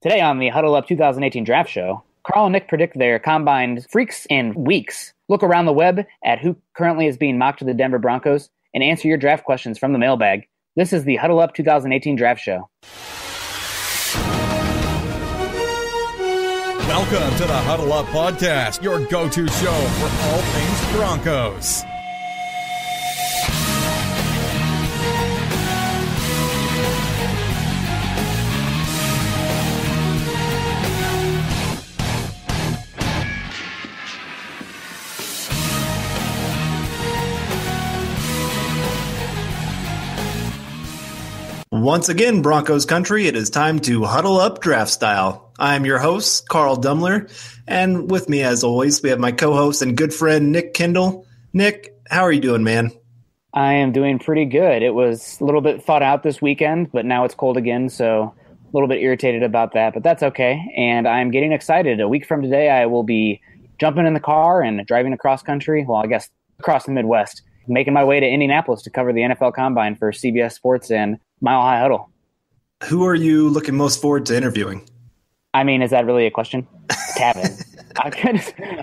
Today on the Huddle Up 2018 Draft Show, Carl and Nick predict their combined freaks and weeks, look around the web at who currently is being mocked to the Denver Broncos, and answer your draft questions from the mailbag. This is the Huddle Up 2018 Draft Show. Welcome to the Huddle Up Podcast, your go-to show for all things Broncos. Once again, Broncos country, it is time to huddle up draft style. I'm your host, Carl Dumler, and with me, as always, we have my co-host and good friend, Nick Kendell. Nick, how are you doing, man? I am doing pretty good. It was a little bit thawed out this weekend, but now it's cold again, so a little bit irritated about that, but that's okay. And I'm getting excited. A week from today, I will be jumping in the car and driving across country, well, I guess across the Midwest, making my way to Indianapolis to cover the NFL Combine for CBS Sports and Mile High Huddle. Who are you looking most forward to interviewing? I mean, is that really a question? Tavin.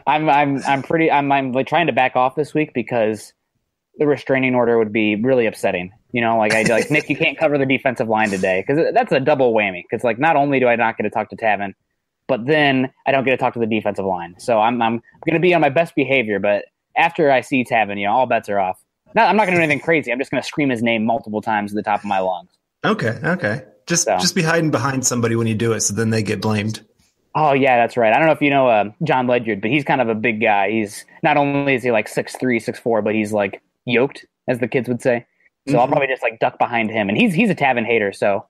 I'm like trying to back off this week because the restraining order would be really upsetting. You know, like Nick, you can't cover the defensive line today because that's a double whammy. Because like not only do I not get to talk to Tavin, but then I don't get to talk to the defensive line. So I'm going to be on my best behavior. But after I see Tavin, you know, all bets are off. I'm not going to do anything crazy. I'm just going to scream his name multiple times at the top of my lungs. Okay. Just be hiding behind somebody when you do it, so then they get blamed. Oh, yeah, that's right. I don't know if you know John Ledyard, but he's kind of a big guy. He's not only is he like 6'3", 6'4", but he's like yoked, as the kids would say. So I'll probably just like duck behind him. And he's a Tavin hater, so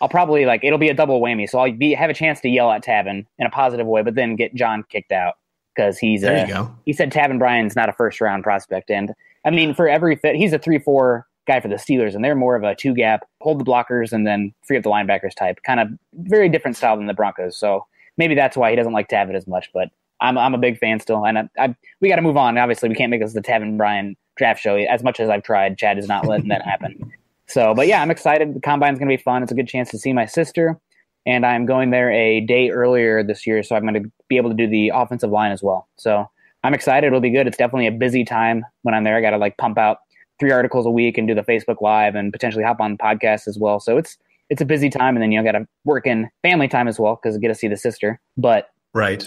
I'll probably it'll be a double whammy. So I'll have a chance to yell at Tavin in a positive way, but then get John kicked out because there you go. He said Tavin Bryan's not a first-round prospect. And I mean, for every fit, he's a 3-4 guy for the Steelers, and they're more of a two-gap, hold the blockers, and then free up the linebackers type. Kind of very different style than the Broncos. So maybe that's why he doesn't like Tavin as much. But I'm a big fan still, and we got to move on. Obviously, we can't make this the Tavin Bryan draft show. As much as I've tried, Chad is not letting that happen. So, but yeah, I'm excited. The Combine's going to be fun. It's a good chance to see my sister, and I'm going there a day earlier this year, so I'm going to be able to do the offensive line as well. So I'm excited. It'll be good. It's definitely a busy time when I'm there. I got to pump out 3 articles a week and do the Facebook Live and potentially hop on podcasts as well. So it's a busy time, and then got to work in family time as well because I get to see the sister. But right,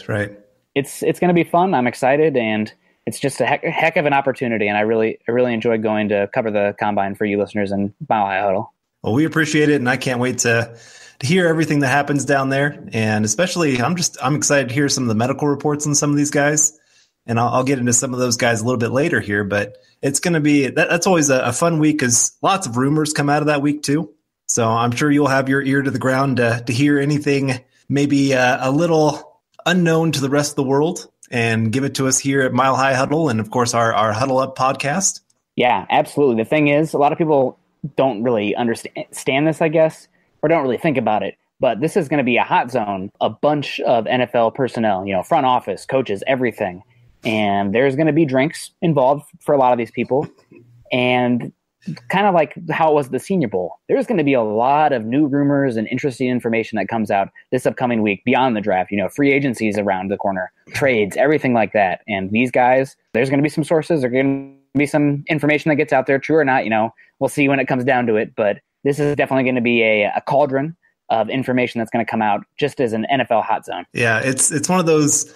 it's going to be fun. I'm excited, and it's just a heck of an opportunity. And I really enjoyed going to cover the Combine for you listeners in Mile High Huddle. Well, we appreciate it, and I can't wait to hear everything that happens down there. And especially, I'm excited to hear some of the medical reports on some of these guys. And I'll get into some of those guys a little bit later here, but it's going to be that's always a fun week because lots of rumors come out of that week too. So I'm sure you'll have your ear to the ground to hear anything maybe a little unknown to the rest of the world and give it to us here at Mile High Huddle and, of course, our Huddle Up podcast. Yeah, absolutely. The thing is, a lot of people don't really understand this, I guess, or don't really think about it. But this is going to be a hot zone, a bunch of NFL personnel, front office, coaches, everything. And there's going to be drinks involved for a lot of these people. And kind of like how it was the Senior Bowl, there's going to be a lot of new rumors and interesting information that comes out this upcoming week beyond the draft. Free agencies around the corner, trades, everything like that. And these guys, there's going to be some sources, there's going to be some information that gets out there, true or not. We'll see when it comes down to it. But this is definitely going to be a cauldron of information that's going to come out just as an NFL hot zone. Yeah, it's one of those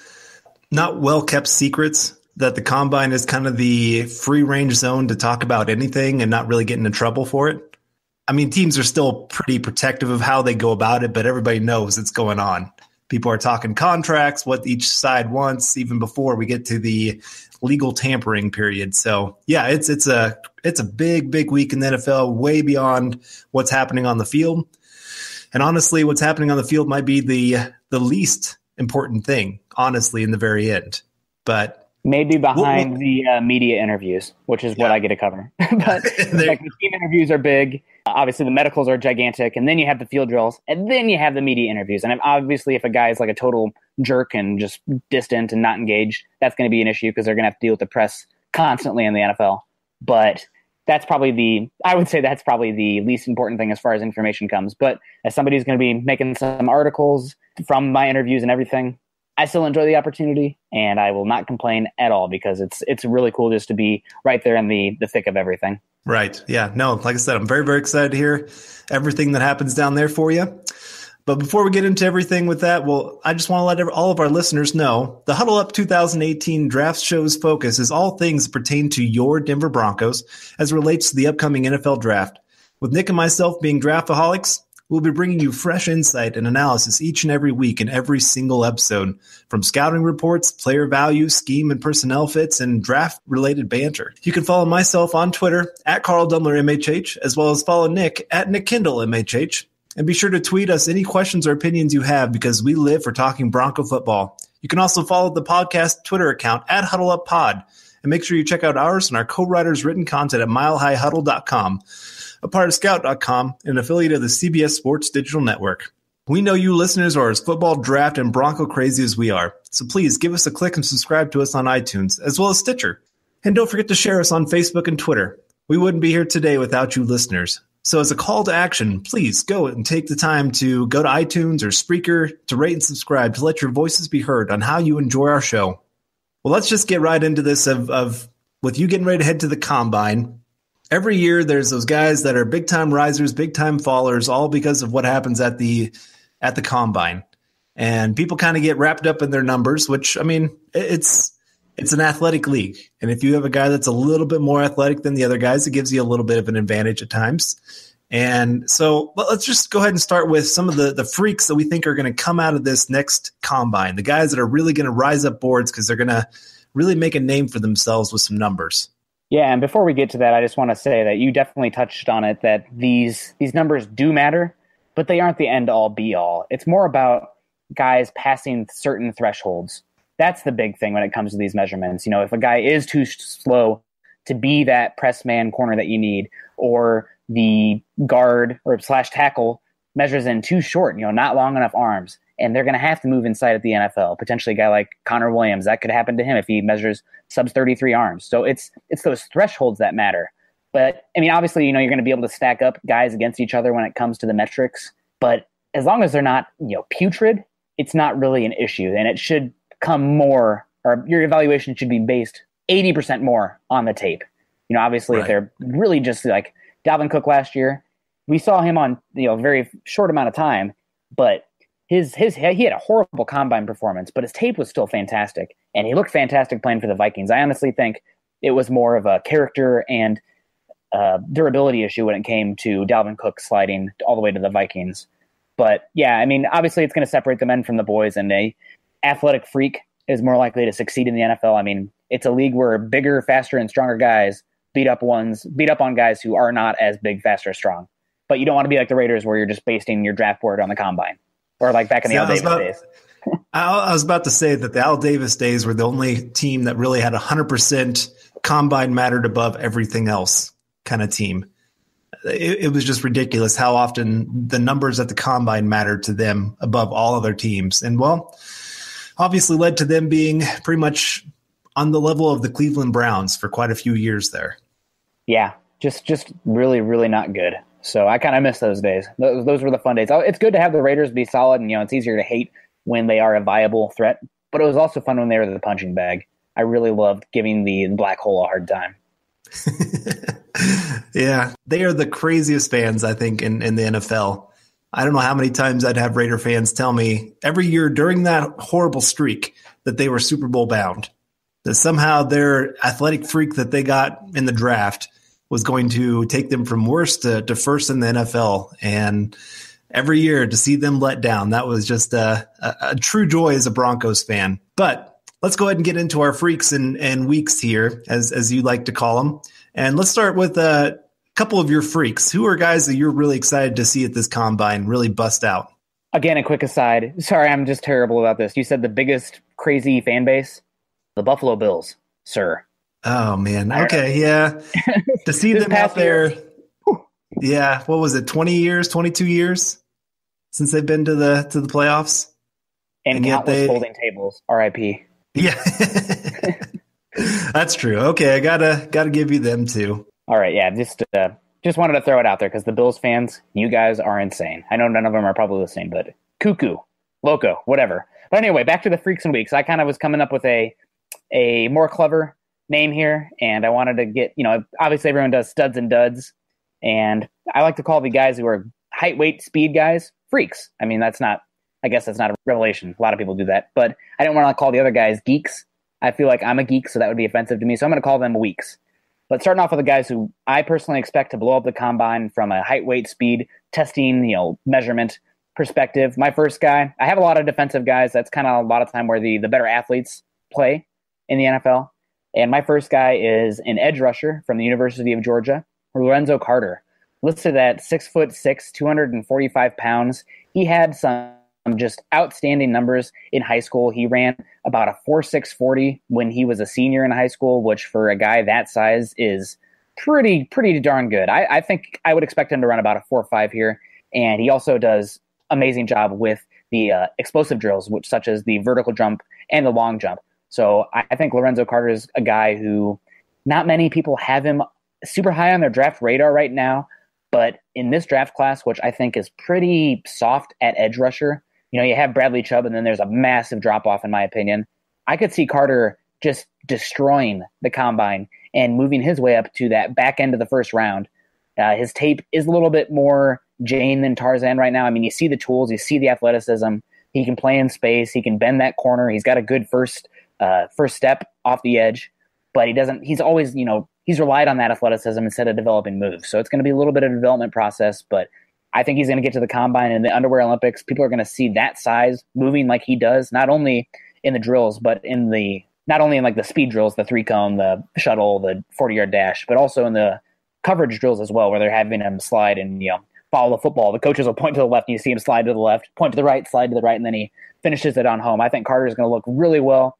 not well-kept secrets that the Combine is kind of the free-range zone to talk about anything and not really get into trouble for it. I mean, teams are still pretty protective of how they go about it, but everybody knows it's going on. People are talking contracts, what each side wants, even before we get to the legal tampering period. So, yeah, it's a big week in the NFL, way beyond what's happening on the field. And honestly, what's happening on the field might be the least important thing, honestly, in the very end. But maybe behind the media interviews, which is what I get to cover. But the team interviews are big. Obviously, the medicals are gigantic. And then you have the field drills. And then you have the media interviews. And obviously, if a guy is like a total jerk and just distant and not engaged, that's going to be an issue because they're going to have to deal with the press constantly in the NFL. But that's probably I would say that's probably the least important thing as far as information comes. But as somebody who's going to be making some articles, from my interviews and everything, I still enjoy the opportunity, and I will not complain at all because it's really cool just to be right there in the thick of everything. Right. Yeah. No, like I said, I'm very, very excited to hear everything that happens down there for you. But before we get into everything with that, well, I just want to let all of our listeners know the Huddle Up 2018 Draft Show's focus is all things that pertain to your Denver Broncos as it relates to the upcoming NFL Draft. With Nick and myself being draftaholics, we'll be bringing you fresh insight and analysis each and every week in every single episode, from scouting reports, player value, scheme and personnel fits, and draft-related banter. You can follow myself on Twitter at Carl Dumler MHH, as well as follow Nick at Nick Kendell MHH. And be sure to tweet us any questions or opinions you have because we live for talking Bronco football. You can also follow the podcast Twitter account at HuddleUpPod. And make sure you check out ours and our co-writers' written content at milehighhuddle.com, a part of Scout.com, and an affiliate of the CBS Sports Digital Network. We know you listeners are as football, draft, and Bronco crazy as we are. So please give us a click and subscribe to us on iTunes, as well as Stitcher. And don't forget to share us on Facebook and Twitter. We wouldn't be here today without you listeners. So as a call to action, please go and take the time to go to iTunes or Spreaker to rate and subscribe to let your voices be heard on how you enjoy our show. Well, let's just get right into this of with you getting ready to head to the Combine. Every year there's those guys that are big-time risers, big-time fallers, all because of what happens at the Combine. And people kind of get wrapped up in their numbers, which, I mean, it's an athletic league. And if you have a guy that's a little bit more athletic than the other guys, it gives you a little bit of an advantage at times. And so let's just go ahead and start with some of the freaks that we think are going to come out of this next Combine, the guys that are really going to rise up boards because they're going to really make a name for themselves with some numbers. Yeah, and before we get to that, I just want to say that you definitely touched on it, that these numbers do matter, but they aren't the end-all, be-all. It's more about guys passing certain thresholds. That's the big thing when it comes to these measurements. You know, if a guy is too slow to be that press man corner that you need, or the guard or / tackle measures in too short, you know, not long enough arms, and they're going to have to move inside at the NFL. Potentially a guy like Connor Williams, that could happen to him if he measures sub 33 arms. So it's those thresholds that matter. But I mean, obviously, you know, you're going to be able to stack up guys against each other when it comes to the metrics. But as long as they're not, you know, putrid, it's not really an issue. And it should come more, or your evaluation should be based 80% more on the tape. You know, obviously, right. If they're really just like Dalvin Cook last year, we saw him on, you know, very short amount of time, but he had a horrible combine performance, but his tape was still fantastic, and he looked fantastic playing for the Vikings. I honestly think it was more of a character and durability issue when it came to Dalvin Cook sliding all the way to the Vikings. But yeah, I mean, obviously it's going to separate the men from the boys, and a athletic freak is more likely to succeed in the NFL. I mean, it's a league where bigger, faster, and stronger guys beat up on guys who are not as big, faster, strong. But you don't want to be like the Raiders where you're just basing your draft board on the combine, or like back in the Al Davis days. I was about to say that the Al Davis days were the only team that really had 100% combine mattered above everything else kind of team. It was just ridiculous how often the numbers at the combine mattered to them above all other teams. And, well, obviously led to them being pretty much on the level of the Cleveland Browns for quite a few years there. Yeah, just really, really not good. So I kind of miss those days. Those were the fun days. It's good to have the Raiders be solid, and, you know, it's easier to hate when they are a viable threat. But it was also fun when they were the punching bag. I really loved giving the black hole a hard time. Yeah, they are the craziest fans, I think, in the NFL. I don't know how many times I'd have Raider fans tell me every year during that horrible streak that they were Super Bowl bound, that somehow their athletic freak that they got in the draft was going to take them from worst to first in the NFL. And every year to see them let down, that was just a true joy as a Broncos fan. But let's go ahead and get into our freaks and weeks here, as you like to call them. And let's start with a couple of your freaks. Who are guys that you're really excited to see at this combine really bust out? Again, a quick aside. Sorry, I'm just terrible about this. You said the biggest crazy fan base? The Buffalo Bills, sir. Oh, man. Okay, yeah. To see them out there, yeah, what was it, 20 years, 22 years since they've been to the playoffs? And countless folding tables, RIP. Yeah. That's true. Okay, I gotta give you them too. All right, yeah, just wanted to throw it out there because the Bills fans, you guys are insane. I know none of them are probably listening, but cuckoo. Loco, whatever. But anyway, back to the freaks and weeks. I kind of was coming up with a more clever name here, and I wanted to get, obviously everyone does studs and duds, and I like to call the guys who are height, weight, speed guys freaks. I mean, I guess that's not a revelation. A lot of people do that, but I didn't want to call the other guys geeks. I feel like I'm a geek, so that would be offensive to me, so I'm going to call them weeks. But starting off with the guys who I personally expect to blow up the combine from a height, weight, speed, testing, measurement perspective. My first guy, I have a lot of defensive guys. That's kind of a lot of time where the better athletes play in the NFL. And my first guy is an edge rusher from the University of Georgia, Lorenzo Carter. Listed at 6'6", 245 pounds. He had some just outstanding numbers in high school. He ran about a 4.6 40 when he was a senior in high school, which for a guy that size is pretty darn good. I think I would expect him to run about a 4.5 here. And he also does amazing job with the explosive drills, which such as the vertical jump and the long jump. So I think Lorenzo Carter is a guy who not many people have him super high on their draft radar right now, but in this draft class, which I think is pretty soft at edge rusher, you have Bradley Chubb and then there's a massive drop off in my opinion. I could see Carter just destroying the combine and moving his way up to that back end of the first round. His tape is a little bit more Jane than Tarzan right now. I mean, you see the tools, you see the athleticism. He can play in space. He can bend that corner. He's got a good first step off the edge, but he's always, he's relied on that athleticism instead of developing moves. So it's going to be a little bit of a development process, but I think he's going to get to the combine and the underwear Olympics. People are going to see that size moving like he does, not only in the drills, but not only in like the speed drills, the 3-cone, the shuttle, the 40-yard dash, but also in the coverage drills as well, where they're having him slide and, follow the football. The coaches will point to the left and you see him slide to the left, point to the right, slide to the right, and then he finishes it on home. I think Carter is going to look really well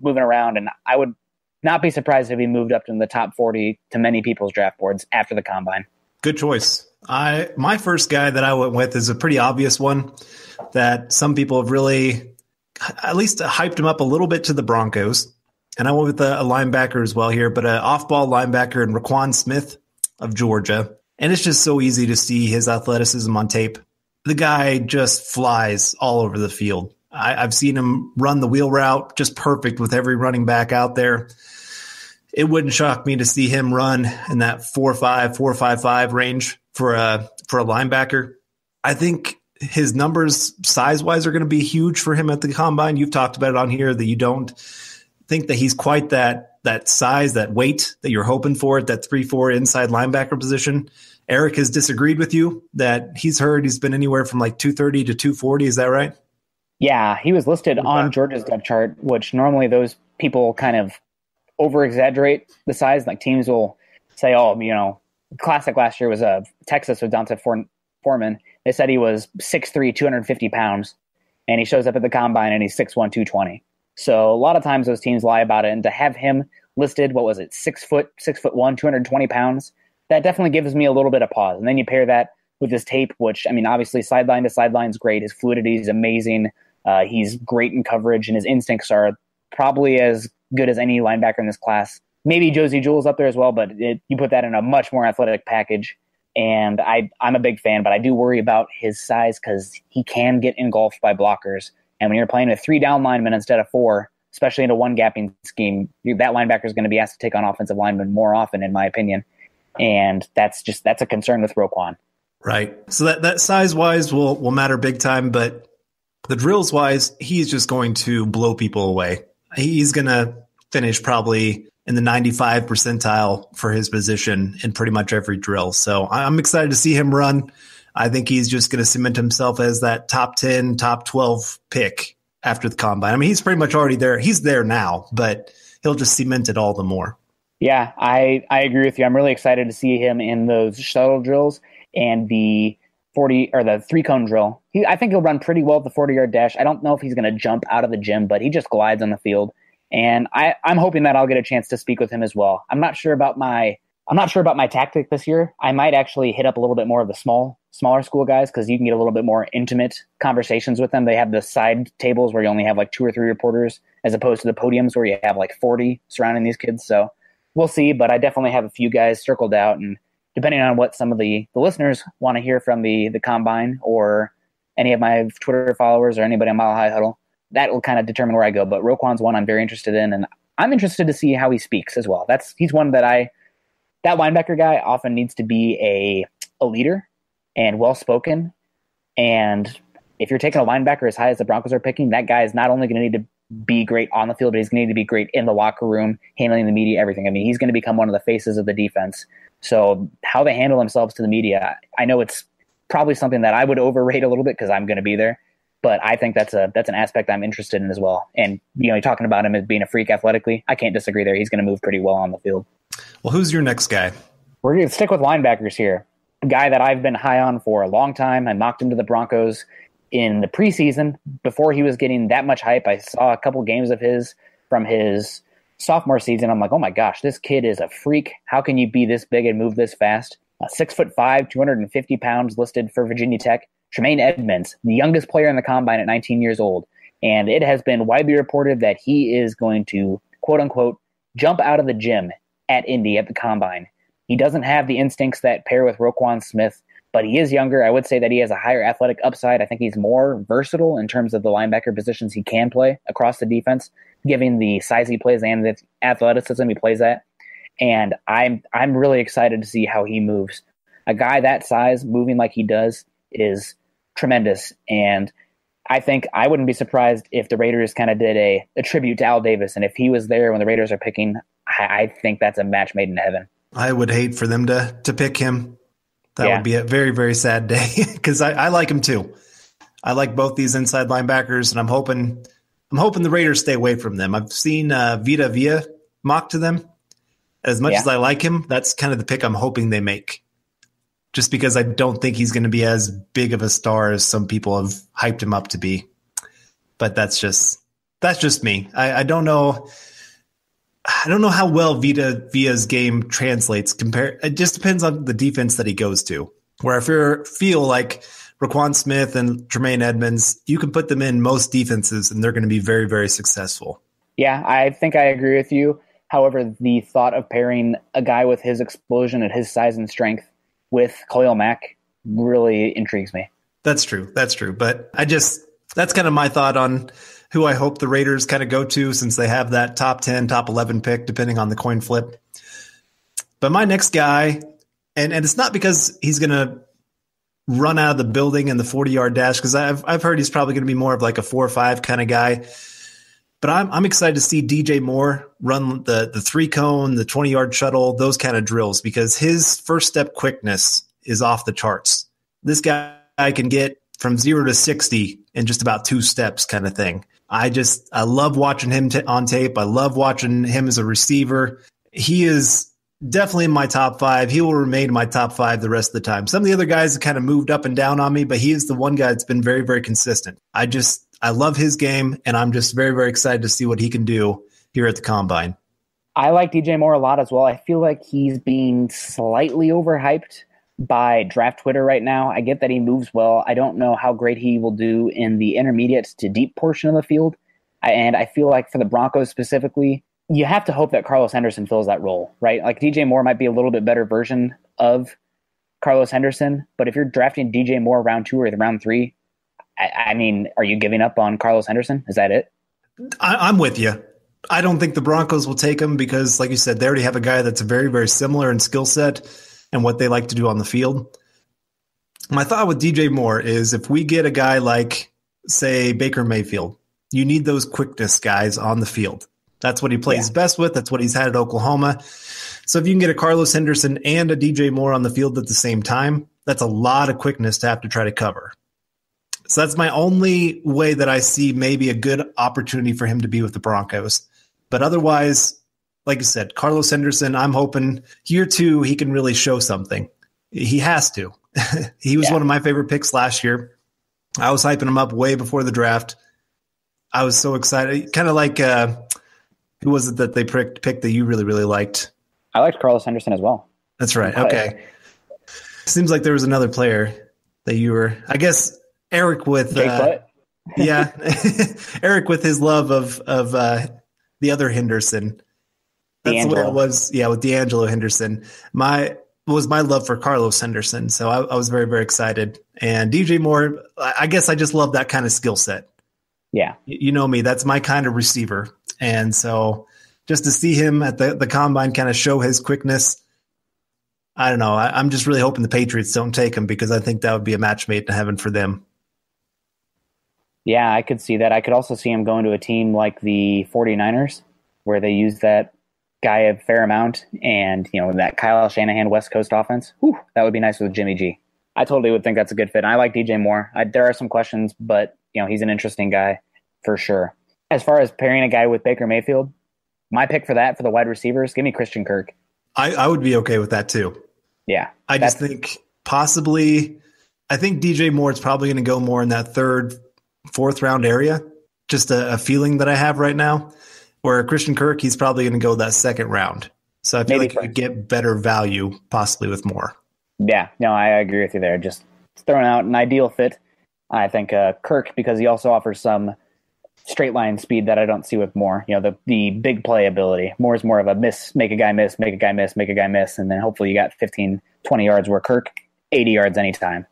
moving around, and I would not be surprised if he moved up to the top 40 to many people's draft boards after the combine. Good choice. My first guy that I went with is a pretty obvious one that some people have really at least hyped him up a little bit to the Broncos. And I went with a linebacker as well here, but an off-ball linebacker in Raquan Smith of Georgia. And it's just so easy to see his athleticism on tape. The guy just flies all over the field. I've seen him run the wheel route just perfect with every running back out there. It wouldn't shock me to see him run in that 4.5, 4.55 range for a linebacker. I think his numbers size-wise are going to be huge for him at the combine. You've talked about it on here that you don't think that he's quite that size, that weight that you're hoping for at that 3-4 inside linebacker position. Eric has disagreed with you that he's been anywhere from like 230 to 240. Is that right? Yeah, he was listed on Georgia's depth chart, which normally those people kind of over-exaggerate the size. Like teams will say, classic last year was Texas with Dante Foreman. They said he was 6'3", 250 pounds, and he shows up at the combine and he's 6'1", 220. So a lot of times those teams lie about it, and to have him listed, 6'1", 220 pounds, that definitely gives me a little bit of pause. And then you pair that with his tape, which, I mean, obviously sideline to sideline is great. His fluidity is amazing. He's great in coverage, and his instincts are probably as good as any linebacker in this class. Maybe Josie Jewell's up there as well, but you put that in a much more athletic package. And I'm a big fan, but I do worry about his size because he can get engulfed by blockers. And when you're playing with 3 down linemen instead of 4, especially in a one-gapping scheme, that linebacker is going to be asked to take on offensive linemen more often, in my opinion. And that's a concern with Roquan. Right. So that size-wise will matter big time, but the drills-wise, he's just going to blow people away. He's going to finish probably in the 95 percentile for his position in pretty much every drill. So I'm excited to see him run. I think he's just going to cement himself as that top 10, top 12 pick after the combine. I mean, he's pretty much already there. He's there now, but he'll just cement it all the more. Yeah, I agree with you. I'm really excited to see him in those shuttle drills and the 40 or the 3-cone drill. I think he'll run pretty well at the 40-yard dash. I don't know if he's going to jump out of the gym, but he just glides on the field. And I'm hoping that I'll get a chance to speak with him as well. I'm not sure about my tactic this year. I might actually hit up a little bit more of the smaller school guys because you can get a little bit more intimate conversations with them. They have the side tables where you only have like 2 or 3 reporters as opposed to the podiums where you have like 40 surrounding these kids. So we'll see, but I definitely have a few guys circled out, and depending on what some of the listeners want to hear from the combine or any of my Twitter followers or anybody on Mile High Huddle. That will kind of determine where I go. But Roquan's one I'm very interested in, and I'm interested to see how he speaks as well. He's one that linebacker guy often needs to be a leader and well-spoken. And if you're taking a linebacker as high as the Broncos are picking, that guy is not only going to need to be great on the field, but he's going to need to be great in the locker room, handling the media, everything. I mean, he's going to become one of the faces of the defense. So how they handle themselves to the media, I know it's probably something that I would overrate a little bit because I'm going to be there. But I think that's an aspect I'm interested in as well. And, you're talking about him as being a freak athletically. I can't disagree there. He's going to move pretty well on the field. Well, who's your next guy? We're going to stick with linebackers here. A guy that I've been high on for a long time. I mocked him to the Broncos in the preseason before he was getting that much hype. I saw a couple games of his from his sophomore season. I'm like, oh my gosh, this kid is a freak. How can you be this big and move this fast? 6'5", 250 pounds, listed for Virginia Tech. Tremaine Edmonds, the youngest player in the combine at 19 years old. And it has been widely reported that he is going to, quote unquote, jump out of the gym at Indy at the combine. He doesn't have the instincts that pair with Roquan Smith, but he is younger. I would say that he has a higher athletic upside. I think he's more versatile in terms of the linebacker positions he can play across the defense, given the size he plays and the athleticism he plays at. And I'm really excited to see how he moves. A guy that size moving like he does is tremendous. And I think I wouldn't be surprised if the Raiders kind of did a tribute to Al Davis. And if he was there when the Raiders are picking, I think that's a match made in heaven. I would hate for them to pick him. That would be a very, very sad day because I like him too. I like both these inside linebackers, and I'm hoping the Raiders stay away from them. I've seen Vita Vea mock to them. As much as I like him, that's kind of the pick I'm hoping they make. Just because I don't think he's going to be as big of a star as some people have hyped him up to be. But that's just me. I don't know. I don't know how well Vita Vea's game translates. It just depends on the defense that he goes to. Where I feel like Roquan Smith and Tremaine Edmonds, you can put them in most defenses and they're going to be very, very successful. Yeah, I think I agree with you. However, the thought of pairing a guy with his explosion and his size and strength with Khalil Mack really intrigues me. That's true. But that's kind of my thought on who I hope the Raiders kind of go to since they have that top 10, top 11 pick, depending on the coin flip. But my next guy, and it's not because he's going to run out of the building in the 40-yard dash, because I've heard he's probably going to be more of like a 4 or 5 kind of guy. But I'm excited to see DJ Moore run the 3-cone, the 20-yard shuttle, those kind of drills, because his first step quickness is off the charts. This guy can get from 0 to 60 in just about 2 steps kind of thing. I love watching him on tape. I love watching him as a receiver. He is definitely in my top 5. He will remain in my top 5 the rest of the time. Some of the other guys have kind of moved up and down on me, but he is the one guy that's been very, very consistent. I love his game, and I'm just very, very excited to see what he can do here at the Combine. I like DJ Moore a lot as well. I feel like he's being slightly overhyped by draft Twitter right now. I get that he moves well. I don't know how great he will do in the intermediate to deep portion of the field. And I feel like for the Broncos specifically, you have to hope that Carlos Henderson fills that role, right? Like DJ Moore might be a little bit better version of Carlos Henderson, but if you're drafting DJ Moore round 2 or round 3, I mean, are you giving up on Carlos Henderson? Is that it? I'm with you. I don't think the Broncos will take him because, like you said, they already have a guy that's very, very similar in skill set and what they like to do on the field. My thought with DJ Moore is if we get a guy like, say, Baker Mayfield, you need those quickness guys on the field. That's what he plays best with. That's what he's had at Oklahoma. So if you can get a Carlos Henderson and a DJ Moore on the field at the same time, that's a lot of quickness to have to try to cover. So that's my only way that I see maybe a good opportunity for him to be with the Broncos. But otherwise, like you said, Carlos Henderson, I'm hoping year 2 he can really show something. He has to. He was one of my favorite picks last year. I was hyping him up way before the draft. I was so excited. Kind of like who was it that they picked that you really, really liked? I liked Carlos Henderson as well. That's right. Okay. Seems like there was another player that you were, I guess, Eric with Eric with his love of the other Henderson. That's the way it was. Yeah, with D'Angelo Henderson. was my love for Carlos Henderson. So I was very, very excited. And DJ Moore, I guess I just love that kind of skill set. Yeah. You know me, that's my kind of receiver. And so just to see him at the combine kind of show his quickness, I don't know. I'm just really hoping the Patriots don't take him, because I think that would be a match made in heaven for them. Yeah, I could see that. I could also see him going to a team like the 49ers, where they use that guy a fair amount, and that Kyle Shanahan West Coast offense. Whew, that would be nice with Jimmy G. I totally would think that's a good fit. And I like DJ Moore. There are some questions, but he's an interesting guy for sure. As far as pairing a guy with Baker Mayfield, my pick for the wide receivers, give me Christian Kirk. I would be okay with that too. Yeah. I just think possibly, I think DJ Moore is probably going to go more in that third, fourth round area. Just a feeling that I have right now. Where Christian Kirk, he's probably going to go that second round. So I feel like you could get better value possibly with Moore. Yeah, no, I agree with you there. Just throwing out an ideal fit. I think Kirk, because he also offers some straight line speed that I don't see with Moore. The big play ability. Moore is more of a miss, make a guy miss, make a guy miss, make a guy miss, and then hopefully you got 15, 20 yards, where Kirk, 80 yards anytime.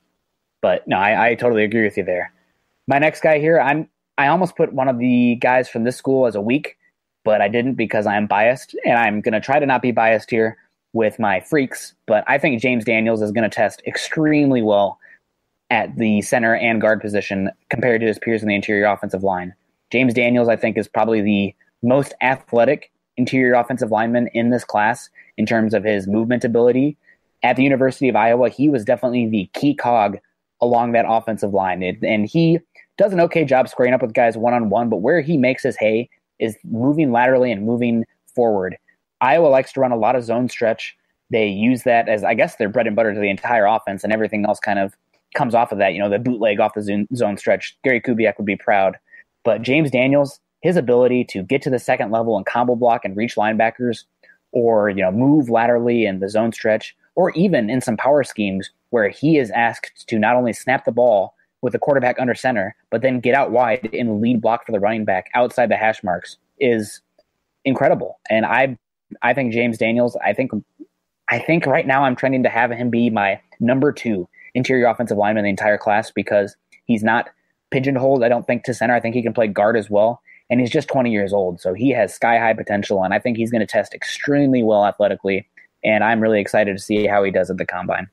But no, I totally agree with you there. My next guy here, I almost put one of the guys from this school as a weak, but I didn't because I'm biased, and I'm going to try to not be biased here with my freaks. But I think James Daniels is going to test extremely well at the center and guard position compared to his peers in the interior offensive line. James Daniels, I think, is probably the most athletic interior offensive lineman in this class in terms of his movement ability. At the University of Iowa, he was definitely the key cog along that offensive line. And he does an okay job squaring up with guys one-on-one, but where he makes his hay is moving laterally and moving forward. Iowa likes to run a lot of zone stretch. They use that as, I guess, their bread and butter to the entire offense, and everything else kind of comes off of that. The bootleg off the zone stretch. Gary Kubiak would be proud. But James Daniels, his ability to get to the second level and combo block and reach linebackers, or move laterally in the zone stretch, or even in some power schemes where he is asked to not only snap the ball with the quarterback under center, but then get out wide in lead block for the running back outside the hash marks, is incredible. And I think James Daniels, I think right now I'm trending to have him be my number 2 interior offensive lineman in the entire class, because he's not pigeonholed, I don't think, to center. I think he can play guard as well. And he's just 20 years old, so he has sky-high potential, and I think he's going to test extremely well athletically, and I'm really excited to see how he does at the Combine.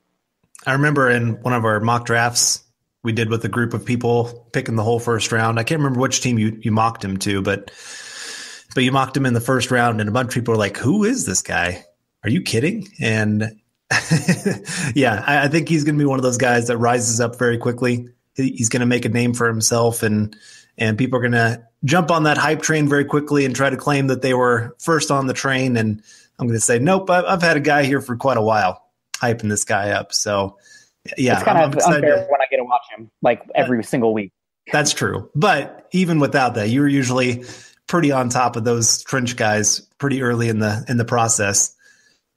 I remember in one of our mock drafts we did with a group of people picking the whole first round. I can't remember which team you mocked him to, but you mocked him in the first round, and a bunch of people were like, who is this guy? Are you kidding? And yeah, I think he's going to be one of those guys that rises up very quickly. He's going to make a name for himself, and people are going to jump on that hype train very quickly and try to claim that they were first on the train. And I'm going to say, nope, I've had a guy here for quite a while hyping this guy up. So yeah, it's kind of unfair when I get to watch him like every single week. That's true. But even without that, you were usually pretty on top of those trench guys pretty early in the process.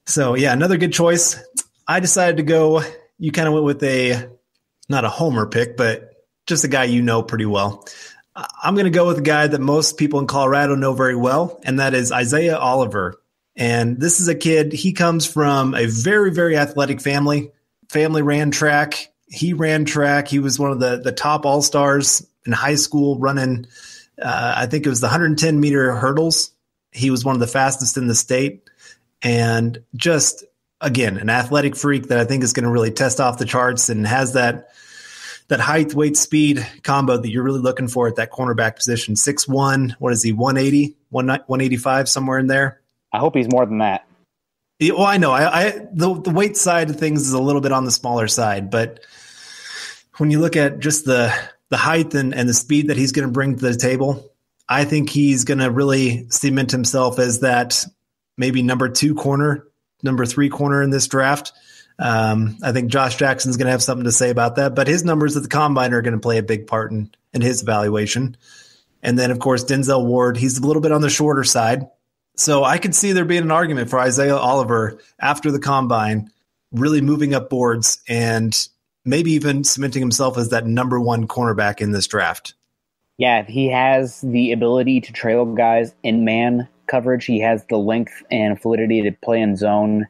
So yeah, another good choice. I decided to go, you kind of went with not a homer pick, but just a guy pretty well. I'm going to go with a guy that most people in Colorado know very well, and that is Isaiah Oliver. And this is a kid, he comes from a very, very athletic family. Family ran track. He ran track. He was one of the top all-stars in high school running, I think it was the 110-meter hurdles. He was one of the fastest in the state. And just, again, an athletic freak that I think is going to really test off the charts and has that height, weight, speed combo that you're really looking for at that cornerback position. 6'1", what is he, 180, 185, somewhere in there? I hope he's more than that. Yeah, well, I know. The weight side of things is a little bit on the smaller side, but when you look at just the height and the speed that he's going to bring to the table, I think he's going to really cement himself as that maybe number 2 corner, number 3 corner in this draft. I think Josh Jackson's going to have something to say about that, but his numbers at the Combine are going to play a big part in his evaluation. And then, of course, Denzel Ward, he's a little bit on the shorter side. So I could see there being an argument for Isaiah Oliver after the Combine, really moving up boards and maybe even cementing himself as that number 1 cornerback in this draft. Yeah, he has the ability to trail guys in man coverage. He has the length and fluidity to play in zone.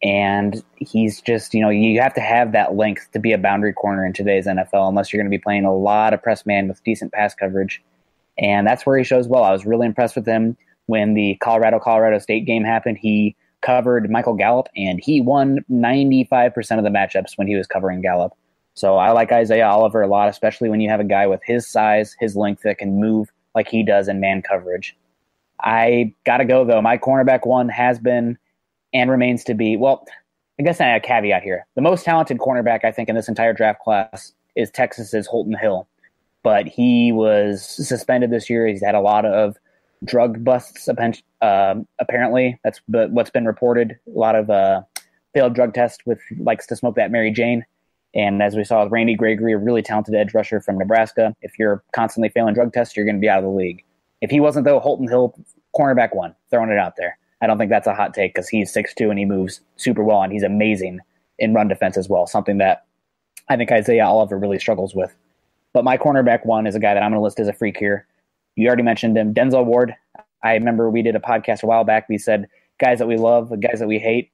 And he's just, you have to have that length to be a boundary corner in today's NFL, unless you're going to be playing a lot of press man with decent pass coverage. And that's where he shows well. I was really impressed with him when the Colorado State game happened. He covered Michael Gallup, and he won 95% of the matchups when he was covering Gallup. So I like Isaiah Oliver a lot, especially when you have a guy with his size, his length that can move like he does in man coverage. I got to go, though. My cornerback one has been and remains to be, well, I guess I have a caveat here. The most talented cornerback, I think, in this entire draft class is Texas's Holton Hill. But he was suspended this year. He's had a lot of drug busts, apparently. That's what's been reported. A lot of failed drug tests likes to smoke that Mary Jane. And as we saw with Randy Gregory, a really talented edge rusher from Nebraska, if you're constantly failing drug tests, you're going to be out of the league. If he wasn't, though, Holton Hill, cornerback one, throwing it out there. I don't think that's a hot take because he's 6'2" and he moves super well, and he's amazing in run defense as well, something that I think Isaiah Oliver really struggles with. But my cornerback one is a guy that I'm going to list as a freak here. You already mentioned him, Denzel Ward. I remember we did a podcast a while back. We said guys that we love, guys that we hate.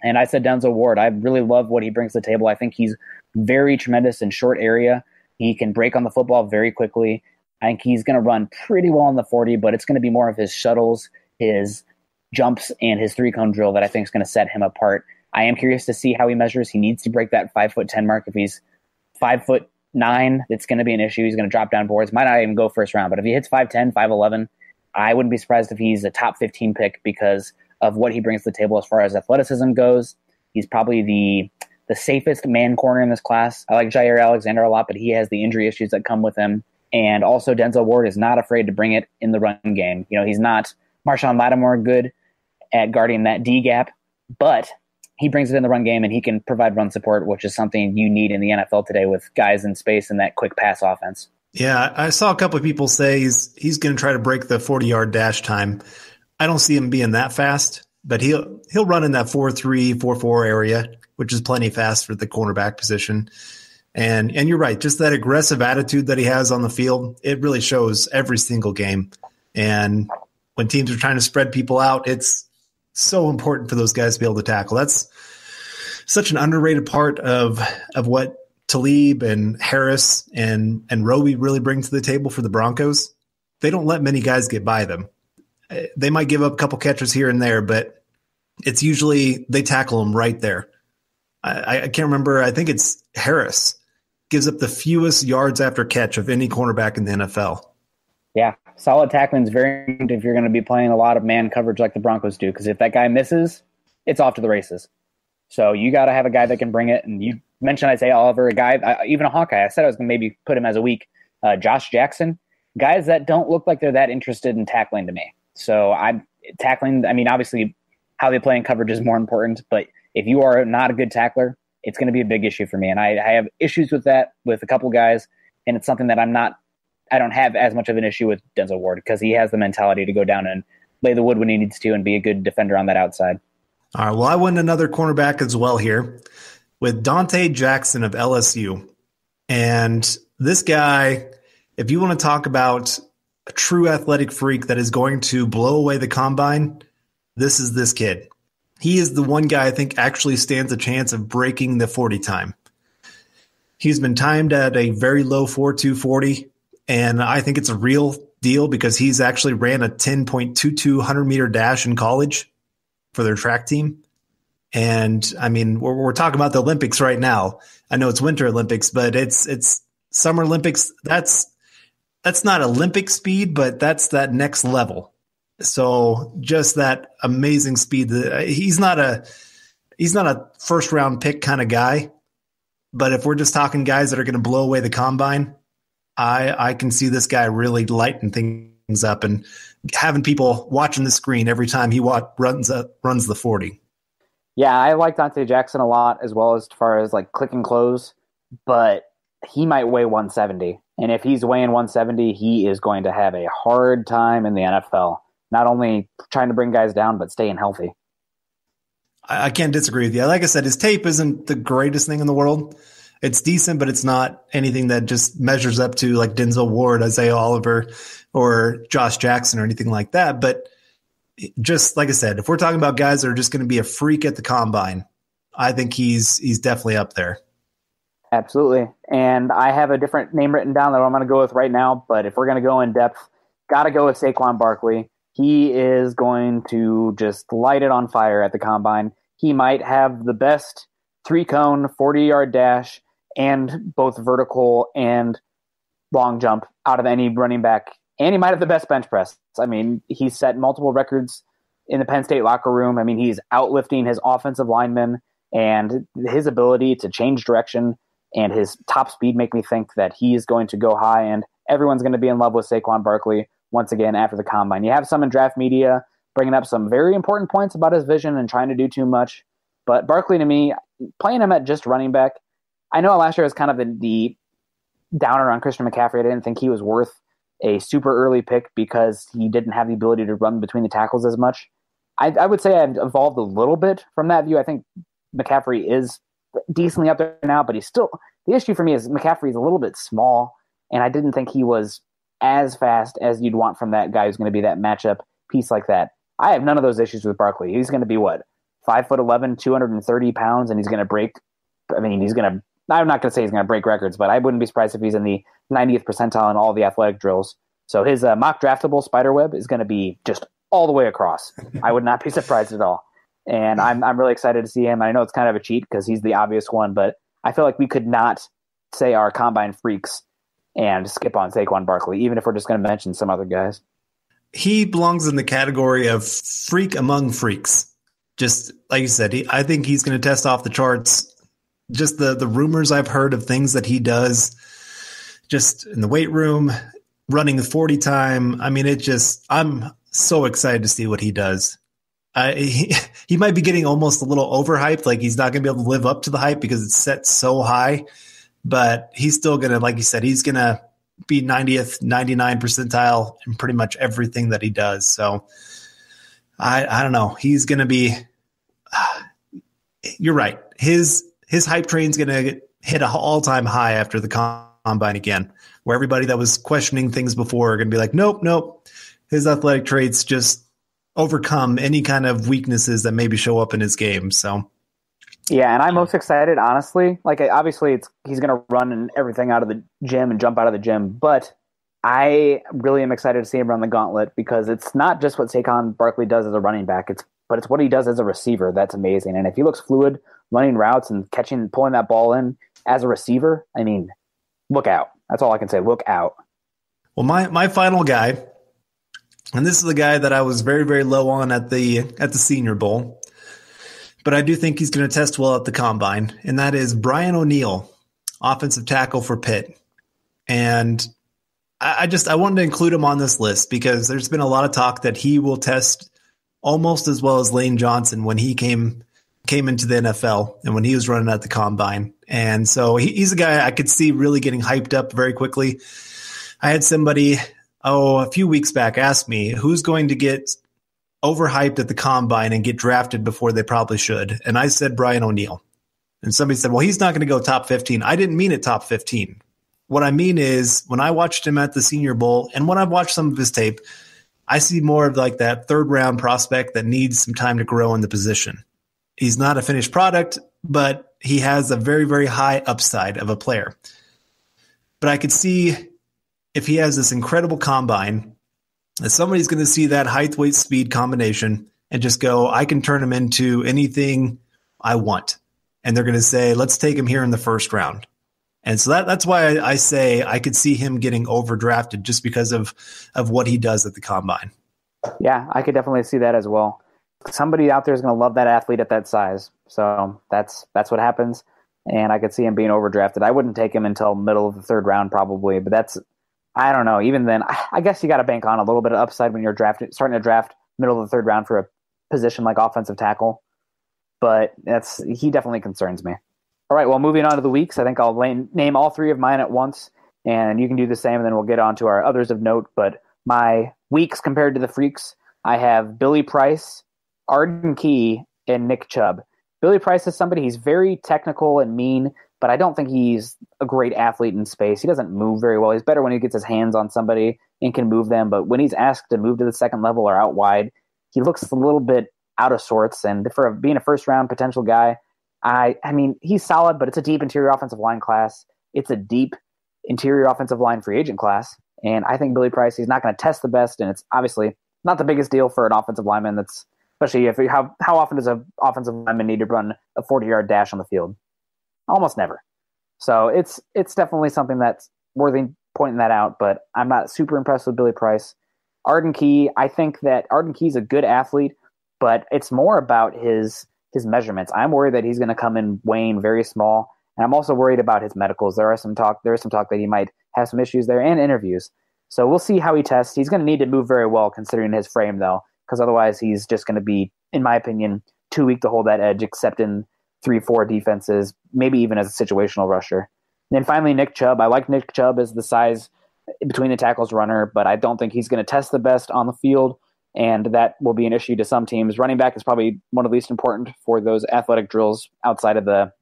And I said Denzel Ward. I really love what he brings to the table. I think he's very tremendous in short area. He can break on the football very quickly. I think he's going to run pretty well on the 40, but it's going to be more of his shuttles, his jumps, and his three-cone drill that I think is going to set him apart. I am curious to see how he measures. He needs to break that 5'10" mark. If he's 5'9", it's going to be an issue. He's going to drop down boards. Might not even go first round, but if he hits 5'10", 5'11", I wouldn't be surprised if he's a top 15 pick because of what he brings to the table as far as athleticism goes. He's probably the safest man corner in this class. I like Jair Alexander a lot, but he has the injury issues that come with him. And also Denzel Ward is not afraid to bring it in the run game. He's not Marshawn Lattimore good at guarding that D gap, but he brings it in the run game and he can provide run support, which is something you need in the NFL today with guys in space and that quick pass offense. Yeah, I saw a couple of people say he's going to try to break the 40-yard dash time. I don't see him being that fast, but he'll run in that 4.3, 4.4 area, which is plenty fast for the cornerback position. And you're right, just that aggressive attitude that he has on the field, it really shows every single game. And when teams are trying to spread people out, it's so important for those guys to be able to tackle. That's such an underrated part of what Talib and Harris and Roby really bring to the table for the Broncos. They don't let many guys get by them. They might give up a couple catches here and there, but it's usually they tackle them right there. I can't remember. I think it's Harris gives up the fewest yards after catch of any cornerback in the NFL. Yeah, solid tackling is very important if you're going to be playing a lot of man coverage like the Broncos do, because if that guy misses, it's off to the races. So you got to have a guy that can bring it. And you mentioned Isaiah Oliver, a guy, even a Hawkeye. I said I was going to maybe put him as a weak. Josh Jackson, guys that don't look like they're that interested in tackling to me. So I'm tackling. I mean, obviously, how they play in coverage is more important. But if you are not a good tackler, it's going to be a big issue for me. And I have issues with that with a couple guys, and it's something that I don't have as much of an issue with Denzel Ward because he has the mentality to go down and lay the wood when he needs to and be a good defender on that outside. All right. Well, I went another cornerback as well here with Dante Jackson of LSU. And this guy, if you want to talk about a true athletic freak that is going to blow away the combine, this is this kid. He is the one guy I think actually stands a chance of breaking the 40 time. He's been timed at a very low 4.2 40, and I think it's a real deal because he's actually ran a 10.22 100-meter dash in college for their track team. And I mean, we're talking about the Olympics right now. I know it's Winter Olympics, but it's Summer Olympics. That's not Olympic speed, but that's that next level. So just that amazing speed. He's not a first round pick kind of guy, but if we're just talking guys that are going to blow away the combine, I can see this guy really lighten things up and having people watching the screen every time he runs the 40. Yeah, I like Dante Jackson a lot as well as far as like click and close, but he might weigh 170. And if he's weighing 170, he is going to have a hard time in the NFL. Not only trying to bring guys down, but staying healthy. I can't disagree with you. Like I said, his tape isn't the greatest thing in the world. It's decent, but it's not anything that just measures up to like Denzel Ward, Isaiah Oliver, or Josh Jackson or anything like that. But just like I said, if we're talking about guys that are just going to be a freak at the combine, I think he's definitely up there. Absolutely. And I have a different name written down that I'm going to go with right now. But if we're going to go in depth, got to go with Saquon Barkley. He is going to just light it on fire at the combine. He might have the best 3-cone, 40-yard dash, and both vertical and long jump out of any running back. And he might have the best bench press. I mean, he's set multiple records in the Penn State locker room. I mean, he's outlifting his offensive linemen, and his ability to change direction and his top speed make me think that he is going to go high, and everyone's going to be in love with Saquon Barkley once again after the combine. You have some in draft media bringing up some very important points about his vision and trying to do too much. But Barkley, to me, playing him at just running back, I know last year was kind of the downer on Christian McCaffrey. I didn't think he was worth a super early pick because he didn't have the ability to run between the tackles as much. I would say I've evolved a little bit from that view. I think McCaffrey is decently up there now, but he's still, the issue for me is McCaffrey is a little bit small, and I didn't think he was as fast as you'd want from that guy who's going to be that matchup piece like that. I have none of those issues with Barkley. He's going to be 5'11", 230 pounds, and he's going to break. I mean, I'm not going to say he's going to break records, but I wouldn't be surprised if he's in the 90th percentile in all the athletic drills. So his mock draftable spider web is going to be just all the way across. I would not be surprised at all. And I'm really excited to see him. I know it's kind of a cheat because he's the obvious one, but I feel like we could not say our combine freaks and skip on Saquon Barkley, even if we're just going to mention some other guys. He belongs in the category of freak among freaks. Just like you said, I think he's going to test off the charts. Just the rumors I've heard of things that he does just in the weight room, running the 40 time. I mean, I'm so excited to see what he does. He might be getting almost a little overhyped. Like he's not going to be able to live up to the hype because it's set so high, but he's still going to, like you said, he's going to be 90th, 99 percentile in pretty much everything that he does. So I don't know. He's going to be, you're right. His hype train's going to hit an all-time high after the combine again, where everybody that was questioning things before are going to be like, nope. His athletic traits just overcome any kind of weaknesses that maybe show up in his game. So, yeah, and I'm most excited, honestly. Like, obviously, he's going to run and everything out of the gym and jump out of the gym, but I really am excited to see him run the gauntlet because it's not just what Saquon Barkley does as a running back, but it's what he does as a receiver that's amazing. And if he looks fluid running routes and pulling that ball in as a receiver, I mean, look out. That's all I can say. Look out. Well, my final guy, and this is the guy that I was very, very low on at the Senior Bowl, but I do think he's going to test well at the combine, and that is Brian O'Neill, offensive tackle for Pitt. And I wanted to include him on this list because there's been a lot of talk that he will test almost as well as Lane Johnson when he came into the NFL and when he was running at the combine. And so he's a guy I could see really getting hyped up very quickly. I had somebody, a few weeks back ask me who's going to get overhyped at the combine and get drafted before they probably should. And I said Brian O'Neill. And somebody said, well, he's not going to go top 15. I didn't mean it top 15. What I mean is when I watched him at the Senior Bowl and when I've watched some of his tape, I see more of like that third round prospect that needs some time to grow in the position. He's not a finished product, but he has a very, very high upside of a player. But I could see if he has this incredible combine, that somebody's going to see that height, weight, speed combination and just go, I can turn him into anything I want. And they're going to say, let's take him here in the first round. And so that's why I say I could see him getting overdrafted just because of what he does at the combine. Yeah, I could definitely see that as well. Somebody out there is going to love that athlete at that size. So that's what happens. And I could see him being overdrafted. I wouldn't take him until middle of the third round probably, but I don't know. Even then, I guess you got to bank on a little bit of upside when you're starting to draft middle of the third round for a position like offensive tackle. But he definitely concerns me. All right, well, moving on to the weeks, I think I'll name all three of mine at once, and you can do the same, and then we'll get on to our others of note. But my weeks compared to the freaks, I have Billy Price, Arden Key, and Nick Chubb. Billy Price is somebody, he's very technical and mean, but I don't think he's a great athlete in space. He doesn't move very well. He's better when he gets his hands on somebody and can move them, but when he's asked to move to the second level or out wide, he looks a little bit out of sorts. And for being a first-round potential guy, I mean, he's solid, but it's a deep interior offensive line class. It's a deep interior offensive line free agent class. And I think Billy Price, he's not going to test the best, and it's obviously not the biggest deal for an offensive lineman. That's especially how often does an offensive lineman need to run a 40-yard dash on the field? Almost never. So it's definitely something that's worthy pointing that out, but I'm not super impressed with Billy Price. Arden Key, I think that Arden Key's a good athlete, but it's more about his measurements. I'm worried that he's going to come in weighing very small, and I'm also worried about his medicals. There is some talk that he might have some issues there and interviews. So we'll see how he tests. He's going to need to move very well considering his frame, though, because otherwise he's just going to be, in my opinion, too weak to hold that edge, except in 3-4 defenses, maybe even as a situational rusher. And then finally, Nick Chubb. I like Nick Chubb as the size between the tackles runner, but I don't think he's going to test the best on the field, and that will be an issue to some teams. Running back is probably one of the least important for those athletic drills outside of the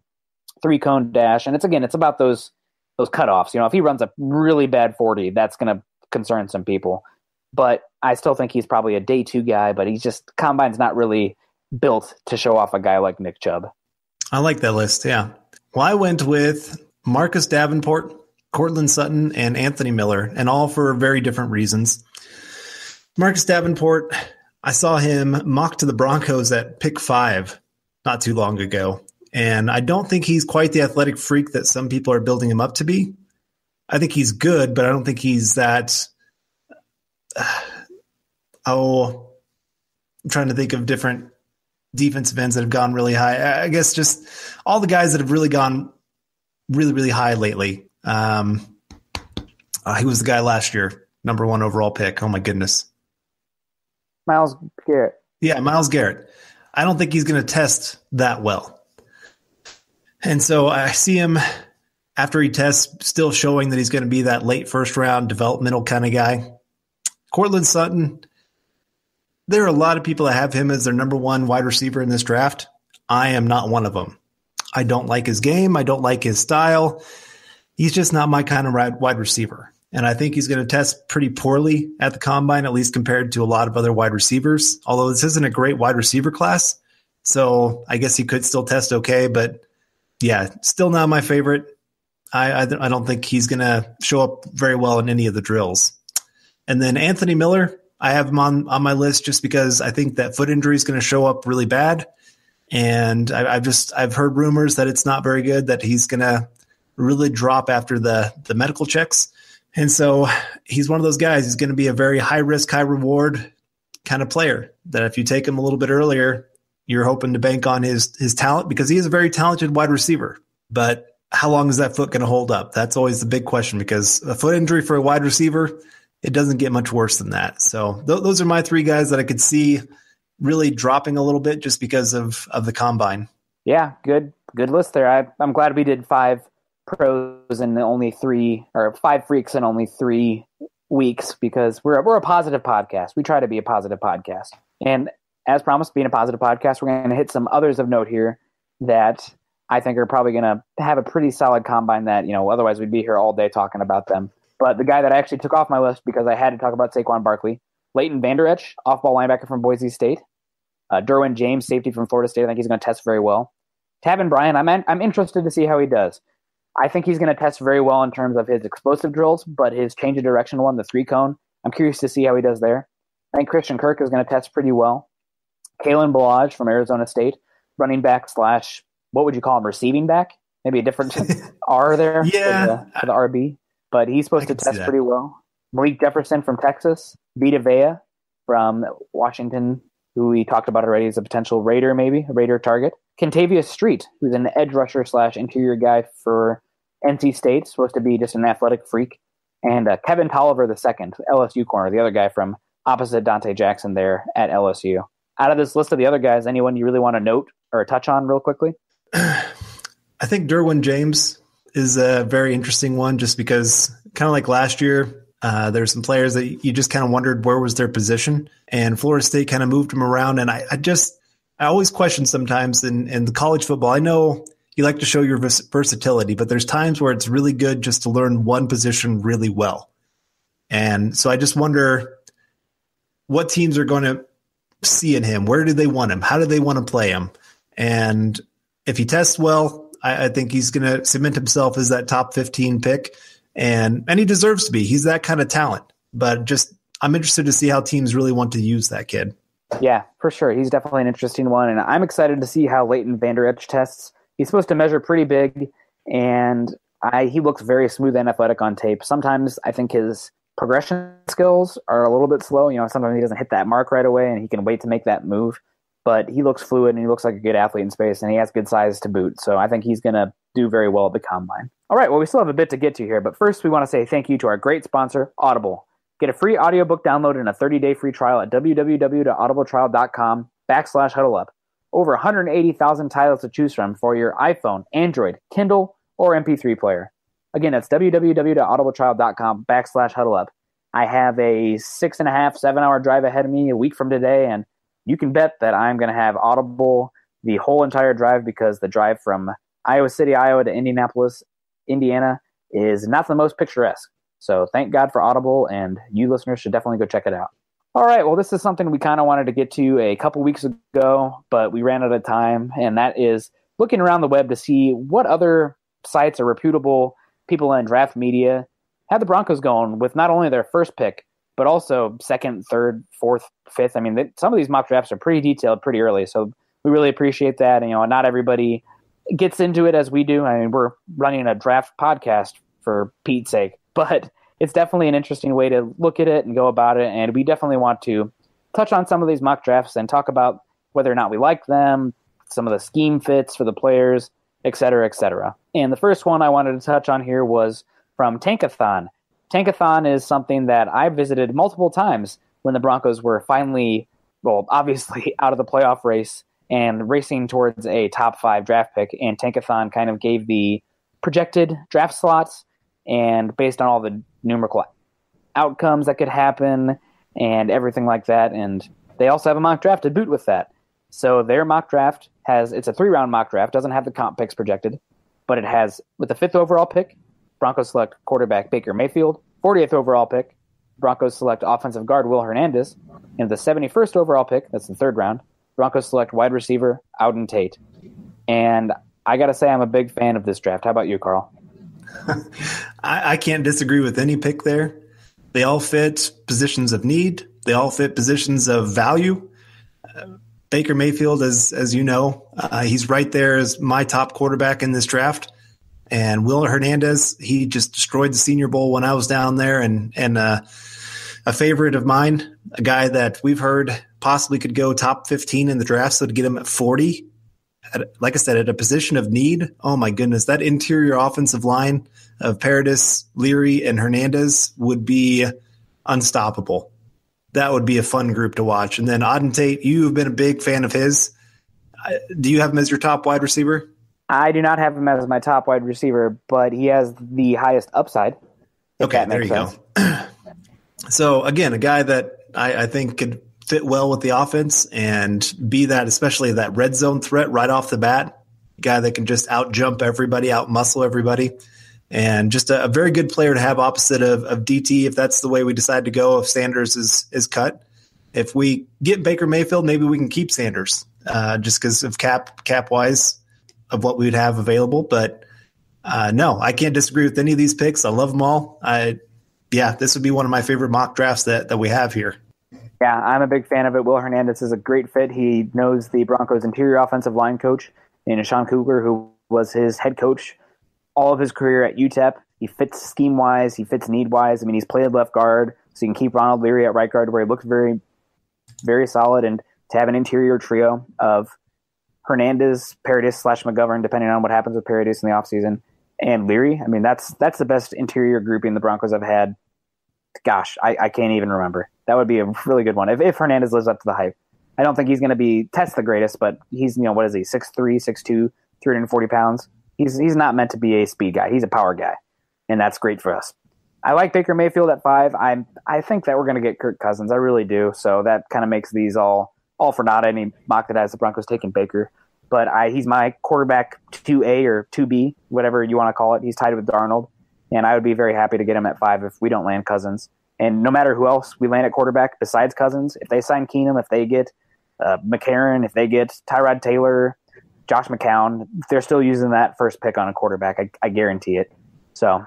3-cone dash. And it's about those cutoffs. If he runs a really bad 40, that's going to concern some people. But I still think he's probably a day 2 guy, but he's just, combine's not really built to show off a guy like Nick Chubb. I like that list, yeah. Well, I went with Marcus Davenport, Cortland Sutton, and Anthony Miller, and all for very different reasons. Marcus Davenport, I saw him mocked to the Broncos at pick 5 not too long ago, and I don't think he's quite the athletic freak that some people are building him up to be. I think he's good, but I don't think he's that I'm trying to think of different defensive ends that have gone really high. I guess just all the guys that have really gone really, really high lately. He was the guy last year, number 1 overall pick. Oh, my goodness. Myles Garrett. Yeah, Myles Garrett. I don't think he's going to test that well. And so I see him after he tests still showing that he's going to be that late first-round developmental kind of guy. Cortland Sutton, there are a lot of people that have him as their number 1 wide receiver in this draft. I am not one of them. I don't like his game. I don't like his style. He's just not my kind of wide receiver. And I think he's going to test pretty poorly at the combine, at least compared to a lot of other wide receivers, although this isn't a great wide receiver class. So I guess he could still test okay, but yeah, still not my favorite. I don't think he's going to show up very well in any of the drills. And then Anthony Miller, I have him on my list just because I think that foot injury is going to show up really bad. And I've heard rumors that it's not very good, that he's going to really drop after the medical checks. And so he's one of those guys. He's going to be a very high risk, high reward kind of player that if you take him a little bit earlier, you're hoping to bank on his talent, because he is a very talented wide receiver. But how long is that foot going to hold up? That's always the big question, because a foot injury for a wide receiver, it doesn't get much worse than that. So those are my 3 guys that I could see really dropping a little bit just because of the combine. Yeah, good list there. I'm glad we did 5 pros in only 3, or 5 freaks in only 3 weeks, because we're a positive podcast. We try to be a positive podcast. And as promised, being a positive podcast, we're going to hit some others of note here that I think are probably going to have a pretty solid combine that, otherwise we'd be here all day talking about them. But the guy that I actually took off my list because I had to talk about Saquon Barkley, Leighton Vander Esch, off-ball linebacker from Boise State. Derwin James, safety from Florida State. I think he's going to test very well. Taven Bryan, I'm interested to see how he does. I think he's going to test very well in terms of his explosive drills, but his change of direction one, the 3-cone, I'm curious to see how he does there. I think Christian Kirk is going to test pretty well. Kalen Ballage from Arizona State, running back / what would you call him, receiving back? Maybe a different R there for the RB. But he's supposed to test pretty well. Malik Jefferson from Texas. Vita Vea from Washington, who we talked about already as a potential Raider, maybe, a Raider target. Kentavious Street, who's an edge rusher / interior guy for NC State, supposed to be just an athletic freak. And Kevin Tolliver II, LSU corner, the other guy from opposite Dante Jackson there at LSU. Out of this list of the other guys, anyone you really want to note or touch on real quickly? I think Derwin James is a very interesting one, just because kind of like last year, there's some players that you just kind of wondered where was their position, and Florida State kind of moved him around. And I always question sometimes in the college football. I know you like to show your versatility, but there's times where it's really good just to learn one position really well. And so I just wonder what teams are going to see in him? Where do they want him? How do they want to play him? And if he tests well, I think he's going to cement himself as that top 15 pick, and he deserves to be. He's that kind of talent. But I'm interested to see how teams really want to use that kid. Yeah, for sure. He's definitely an interesting one, and I'm excited to see how Leighton Vander Esch tests. He's supposed to measure pretty big, and he looks very smooth and athletic on tape. Sometimes I think his progression skills are a little bit slow. Sometimes he doesn't hit that mark right away, and he can wait to make that move. But he looks fluid, and he looks like a good athlete in space, and he has good size to boot. So I think he's going to do very well at the Combine. All right, well, we still have a bit to get to here, but first we want to say thank you to our great sponsor, Audible. Get a free audiobook download and a 30-day free trial at www.audibletrial.com/huddleup. Over 180,000 titles to choose from for your iPhone, Android, Kindle, or MP3 player. Again, that's www.audibletrial.com/huddleup. I have a 6.5, 7-hour drive ahead of me a week from today, and you can bet that I'm going to have Audible the whole entire drive, because the drive from Iowa City, Iowa to Indianapolis, Indiana is not the most picturesque. So thank God for Audible, and you listeners should definitely go check it out. All right, well, this is something we kind of wanted to get to a couple weeks ago, but we ran out of time, and that is looking around the web to see what other sites or reputable people in draft media have the Broncos going with not only their first pick, but also second, third, fourth, fifth. I mean, some of these mock drafts are pretty detailed pretty early, so we really appreciate that. And, not everybody gets into it as we do. I mean, we're running a draft podcast for Pete's sake, but it's definitely an interesting way to look at it and go about it. And we definitely want to touch on some of these mock drafts and talk about whether or not we like them, some of the scheme fits for the players, et cetera, et cetera. And the first one I wanted to touch on here was from Tankathon. Tankathon is something that I visited multiple times when the Broncos were finally, obviously out of the playoff race and racing towards a top 5 draft pick. And Tankathon kind of gave the projected draft slots, and based on all the numerical outcomes that could happen and everything like that. And they also have a mock draft to boot with that. So their mock draft it's a 3-round mock draft, doesn't have the comp picks projected, but it has, with the 5th overall pick, Broncos select quarterback Baker Mayfield. 40th overall pick, Broncos select offensive guard Will Hernandez. And the 71st overall pick, that's the 3rd round, Broncos select wide receiver Auden Tate. And I got to say, I'm a big fan of this draft. How about you, Carl? I can't disagree with any pick there. They all fit positions of need. They all fit positions of value. Baker Mayfield, as you know, he's right there as my top quarterback in this draft. And Will Hernandez, he just destroyed the Senior Bowl when I was down there, and a favorite of mine, a guy that we've heard possibly could go top 15 in the draft, so to get him at 40, like I said, at a position of need, oh my goodness, that interior offensive line of Paradis, Leary, and Hernandez would be unstoppable. That would be a fun group to watch. And then Auden Tate, you've been a big fan of his. Do you have him as your top wide receiver? I do not have him as my top wide receiver, but he has the highest upside. Okay, there you go. So, again, a guy that I think could fit well with the offense and be that, especially that red zone threat right off the bat, a guy that can just out-jump everybody, out-muscle everybody, and just a very good player to have opposite of DT if that's the way we decide to go, if Sanders is cut. If we get Baker Mayfield, maybe we can keep Sanders just because of cap-wise of what we would have available. But no, I can't disagree with any of these picks. I love them all. This would be one of my favorite mock drafts that we have here. Yeah, I'm a big fan of it. Will Hernandez is a great fit. He knows the Broncos' interior offensive line coach, Sean Kugler, who was his head coach all of his career at UTEP. He fits scheme-wise. He fits need-wise. I mean, he's played left guard, so you can keep Ronald Leary at right guard, where he looks very, very solid. And to have an interior trio of Hernandez, Paradis / McGovern, depending on what happens with Paradis in the offseason, and Leary, I mean, that's the best interior grouping the Broncos have had. Gosh, I can't even remember. That would be a really good one if Hernandez lives up to the hype. I don't think he's going to be test the greatest, but he's, what is he, 6'3", 6'2", 340 pounds. He's not meant to be a speed guy. He's a power guy, and that's great for us. I like Baker Mayfield at 5. I think that we're going to get Kirk Cousins. I really do. So that kind of makes these all for naught. Any mock that has the Broncos taking Baker. But he's my quarterback 2A or 2B, whatever you want to call it. He's tied with Darnold, and I would be very happy to get him at 5 if we don't land Cousins. And no matter who else we land at quarterback besides Cousins, if they sign Keenum, if they get McCarron, if they get Tyrod Taylor, Josh McCown, they're still using that first pick on a quarterback. I guarantee it. So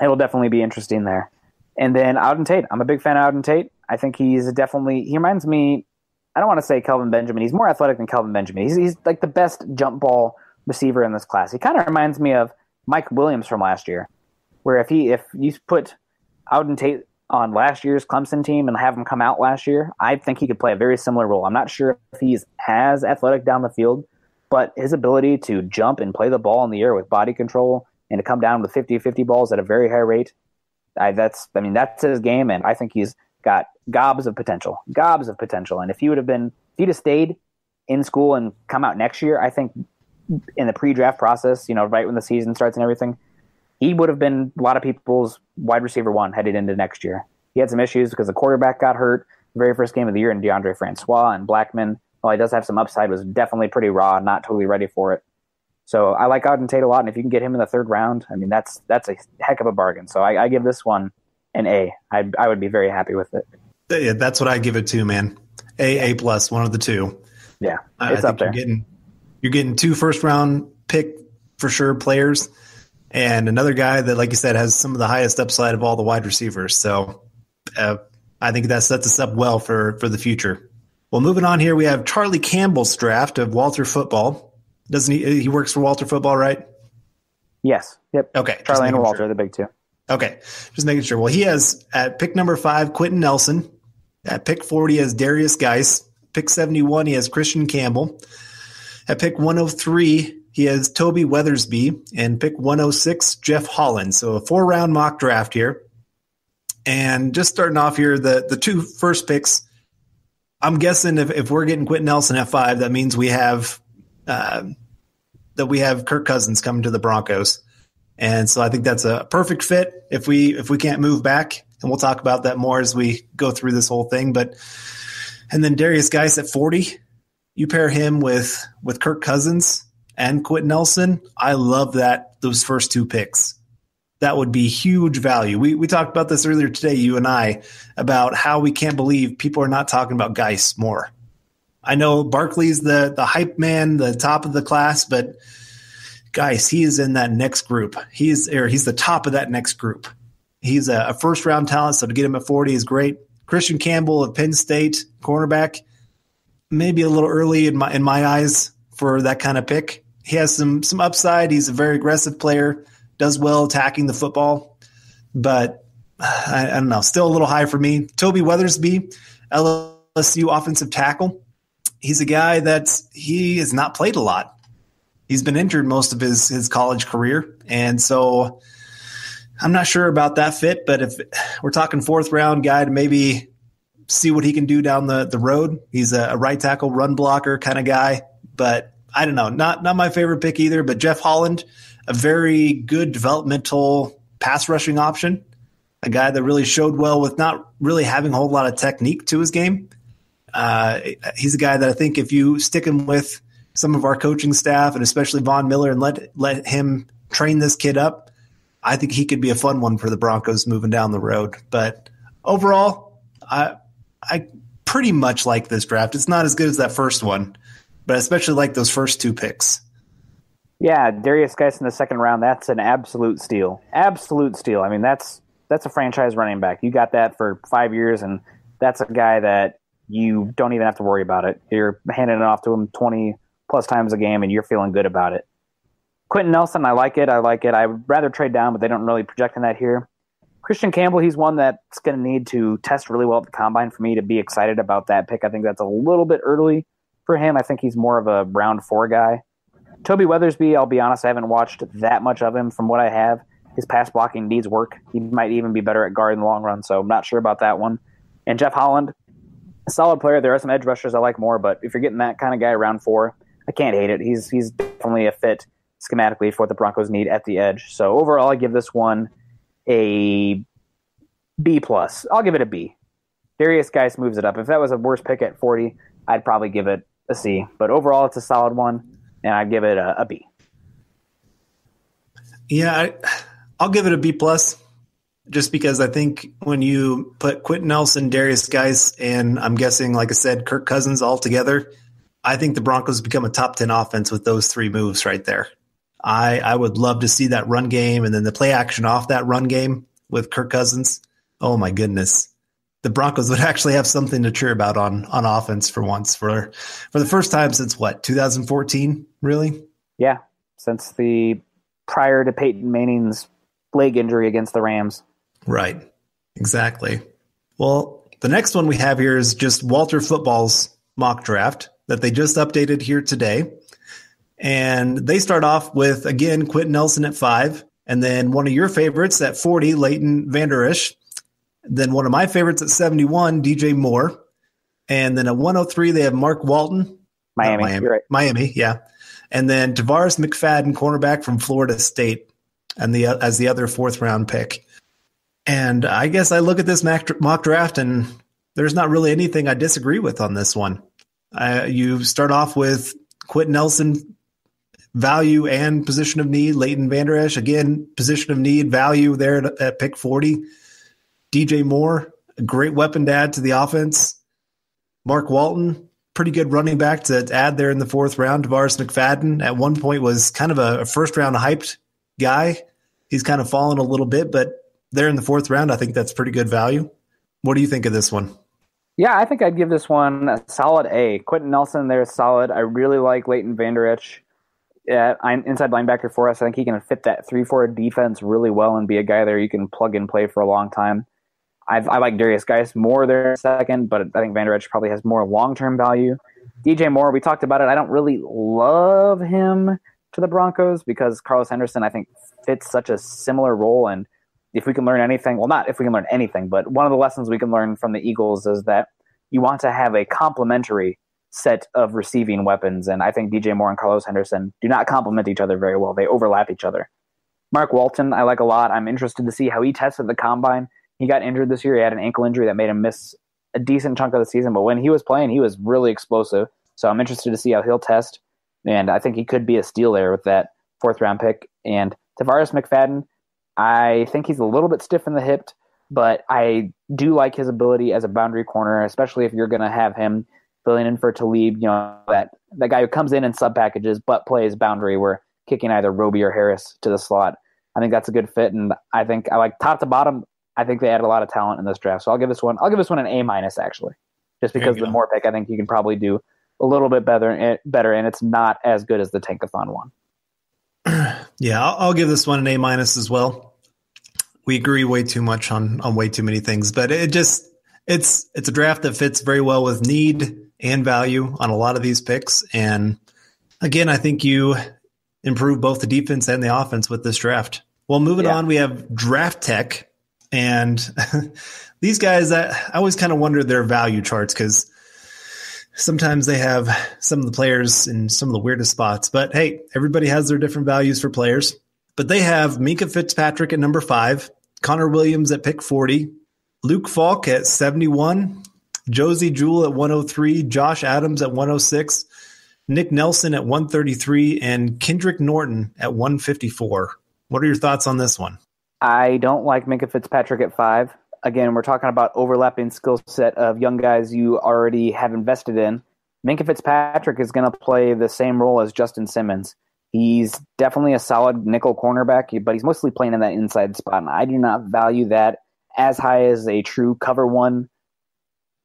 it'll definitely be interesting there. And then Auden Tate. I'm a big fan of Auden Tate. I think he reminds me, I don't want to say Kelvin Benjamin. He's more athletic than Kelvin Benjamin. He's like the best jump ball receiver in this class. He kind of reminds me of Mike Williams from last year, where if you put Auden Tate on last year's Clemson team and have him come out last year, I think he could play a very similar role. I'm not sure if he's as athletic down the field, but his ability to jump and play the ball in the air with body control and to come down with 50-50 balls at a very high rate, that's his game, and I think he's got gobs of potential. And if he'd have stayed in school and come out next year, I think in the pre-draft process, right when the season starts and everything, he would have been a lot of people's wide receiver one headed into next year. He had some issues because the quarterback got hurt the very first game of the year, and DeAndre Francois and Blackman, while he does have some upside, was definitely pretty raw, not totally ready for it. So I like Auden Tate a lot, and if you can get him in the third round, that's a heck of a bargain. So I give this one an A. I would be very happy with it. Yeah, that's what I give it to, man. A plus, one of the two. Yeah, it's up there. You're getting 2 first-round pick for sure players, and another guy that, like you said, has some of the highest upside of all the wide receivers. So I think that sets us up well for the future. Well, moving on here, we have Charlie Campbell's draft of Walter Football. Doesn't he works for Walter Football, right? Yes. Yep. Okay. Charlie and Walter are the big two. Okay. Just making sure. Well, he has at pick number 5, Quentin Nelson. At pick 40, he has Darius Geis. Pick 71, he has Christian Campbell. At pick 103, he has Toby Weathersby. And pick 106, Jeff Holland. So a 4-round mock draft here. And just starting off here, the 2 first picks, I'm guessing if we're getting Quentin Nelson at 5, that means we have Kirk Cousins coming to the Broncos. And so I think that's a perfect fit if we can't move back. And we'll talk about that more as we go through this whole thing. And then Darius Geis at 40, you pair him with Kirk Cousins and Quentin Nelson. I love those first 2 picks. That would be huge value. We talked about this earlier today, you and I, about how we can't believe people are not talking about Geis more. I know Barkley's the hype man, the top of the class, but Geis, he is in that next group. He's the top of that next group. He's a first-round talent, so to get him at 40 is great. Christian Campbell of Penn State, cornerback, maybe a little early in my eyes for that kind of pick. He has some upside. He's a very aggressive player, does well attacking the football, but I don't know, still a little high for me. Toby Weathersby, LSU offensive tackle. He's a guy he has not played a lot. He's been injured most of his college career, and so I'm not sure about that fit, but if we're talking 4th-round guy to maybe see what he can do down the road, he's a right tackle, run blocker kind of guy, but I don't know, not my favorite pick either, but Jeff Holland, a very good developmental pass rushing option, a guy that really showed well with not really having a whole lot of technique to his game. He's a guy that I think if you stick him with some of our coaching staff and especially Von Miller and let him train this kid up, I think he could be a fun one for the Broncos moving down the road. But overall, I pretty much like this draft. It's not as good as that first one, but I especially like those first 2 picks. Yeah, Darius Geis in the 2nd round, that's an absolute steal. Absolute steal. That's a franchise running back. You got that for 5 years, and that's a guy that you don't even have to worry about it. You're handing it off to him 20-plus times a game, and you're feeling good about it. Quentin Nelson, I like it. I would rather trade down, but they don't really project in that here. Christian Campbell, he's one that's going to need to test really well at the combine for me to be excited about that pick. I think that's a little bit early for him. I think he's more of a round 4 guy. Toby Weathersby, I'll be honest, I haven't watched that much of him from what I have. His pass blocking needs work. He might even be better at guard in the long run, so I'm not sure about that one. And Jeff Holland, a solid player. There are some edge rushers I like more, but if you're getting that kind of guy around 4, I can't hate it. He's definitely a fit schematically for what the Broncos need at the edge. So overall, I give this one a B+. I'll give it a B. Darius Geis moves it up. If that was a worse pick at 40, I'd probably give it a C. But overall, it's a solid one, and I'd give it a B. Yeah, I'll give it a B+. just because I think when you put Quentin Nelson, Darius Geis, and I'm guessing, like I said, Kirk Cousins all together, I think the Broncos become a top 10 offense with those three moves right there. I would love to see that run game and then the play action off that run game with Kirk Cousins. Oh, my goodness. The Broncos would actually have something to cheer about on offense for once, for the first time since, 2014, really? Yeah, since the prior to Peyton Manning's leg injury against the Rams. Right, exactly. Well, the next one we have here is just Walter Football's mock draft that they just updated here today. And they start off with, again, Quentin Nelson at 5, and then one of your favorites at 40, Leighton Vander Esch. Then one of my favorites at 71, DJ Moore. And then at 103, they have Mark Walton. Miami. You're right. Miami, yeah. And then Tavares McFadden, cornerback from Florida State, and as the other fourth-round pick. And I guess I look at this mock draft, and there's not really anything I disagree with on this one. You start off with Quentin Nelson, value and position of need. Leighton Vander Esch, again, position of need, value there at pick 40. DJ Moore, a great weapon to add to the offense. Mark Walton, pretty good running back to add there in the fourth round. Tavares McFadden at one point was kind of a first-round hyped guy. He's kind of fallen a little bit, but there in the fourth round, I think that's pretty good value. What do you think of this one? Yeah, I think I'd give this one a solid A. Quentin Nelson there is solid. I really like Leighton Vander Esch. Inside linebacker for us. I think he can fit that 3-4 defense really well and be a guy there you can plug and play for a long time. I like Darius Geis more there second, but I think Vander Esch probably has more long-term value. DJ Moore, we talked about it. I don't really love him to the Broncos because Carlos Henderson, I think, fits such a similar role. And if we can learn anything, well, not if we can learn anything, but one of the lessons we can learn from the Eagles is that you want to have a complementary set of receiving weapons. And I think DJ Moore and Carlos Henderson do not complement each other very well. They overlap each other. Mark Walton, I like a lot. I'm interested to see how he tests at the combine. He got injured this year. He had an ankle injury that made him miss a decent chunk of the season. But when he was playing, he was really explosive. So I'm interested to see how he'll test. And I think he could be a steal there with that fourth-round pick. And Tavares McFadden, I think he's a little bit stiff in the hip, but I do like his ability as a boundary corner, especially if you're going to have him filling in for Talib, that guy who comes in sub packages but plays boundary. We're kicking either Roby or Harris to the slot. I think that's a good fit, and I think I like top to bottom. I think they added a lot of talent in this draft, so I'll give this one an A- actually, just because the Moore pick I think you can probably do a little bit better, and it's not as good as the Tankathon one. Yeah, I'll give this one an A- as well. We agree way too much on way too many things, but it's a draft that fits very well with need and value on a lot of these picks. And again, I think you improve both the defense and the offense with this draft. Well, moving on, we have Draft Tech. And these guys, I always kind of wonder their value charts because sometimes they have some of the players in some of the weirdest spots. But hey, everybody has their different values for players. But they have Minkah Fitzpatrick at number 5, Connor Williams at pick 40, Luke Falk at 71, Josie Jewell at 103, Josh Adams at 106, Nick Nelson at 133, and Kendrick Norton at 154. What are your thoughts on this one? I don't like Minkah Fitzpatrick at 5. Again, we're talking about overlapping skill set of young guys you already have invested in. Minkah Fitzpatrick is going to play the same role as Justin Simmons. He's definitely a solid nickel cornerback, but he's mostly playing in that inside spot, and I do not value that as high as a true cover one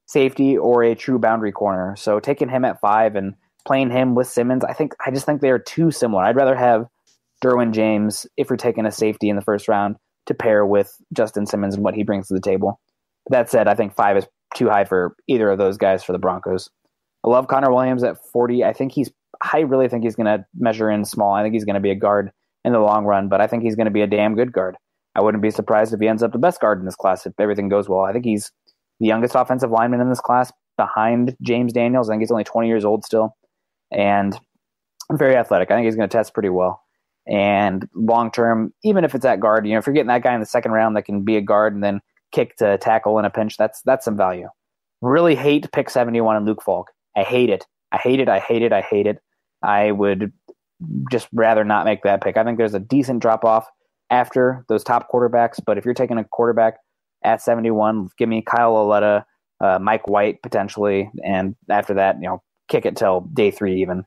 safety or a true boundary corner. So taking him at 5 and playing him with Simmons, I just think they're too similar. I'd rather have Derwin James, if you're taking a safety in the first round, to pair with Justin Simmons and what he brings to the table. That said, I think 5 is too high for either of those guys for the Broncos. I love Connor Williams at 40. I really think he's going to measure in small. I think he's going to be a guard in the long run, but I think he's going to be a damn good guard. I wouldn't be surprised if he ends up the best guard in this class if everything goes well. I think he's the youngest offensive lineman in this class behind James Daniels. I think he's only 20 years old still and very athletic. I think he's going to test pretty well. And long term, even if it's at guard, if you're getting that guy in the second round that can be a guard and then kick to tackle in a pinch, that's some value. Really hate pick 71 and Luke Falk. I hate it. I would just rather not make that pick. I think there's a decent drop off after those top quarterbacks. But if you're taking a quarterback at 71, give me Kyle Lauletta, Mike White potentially, and after that, kick it till day 3 even.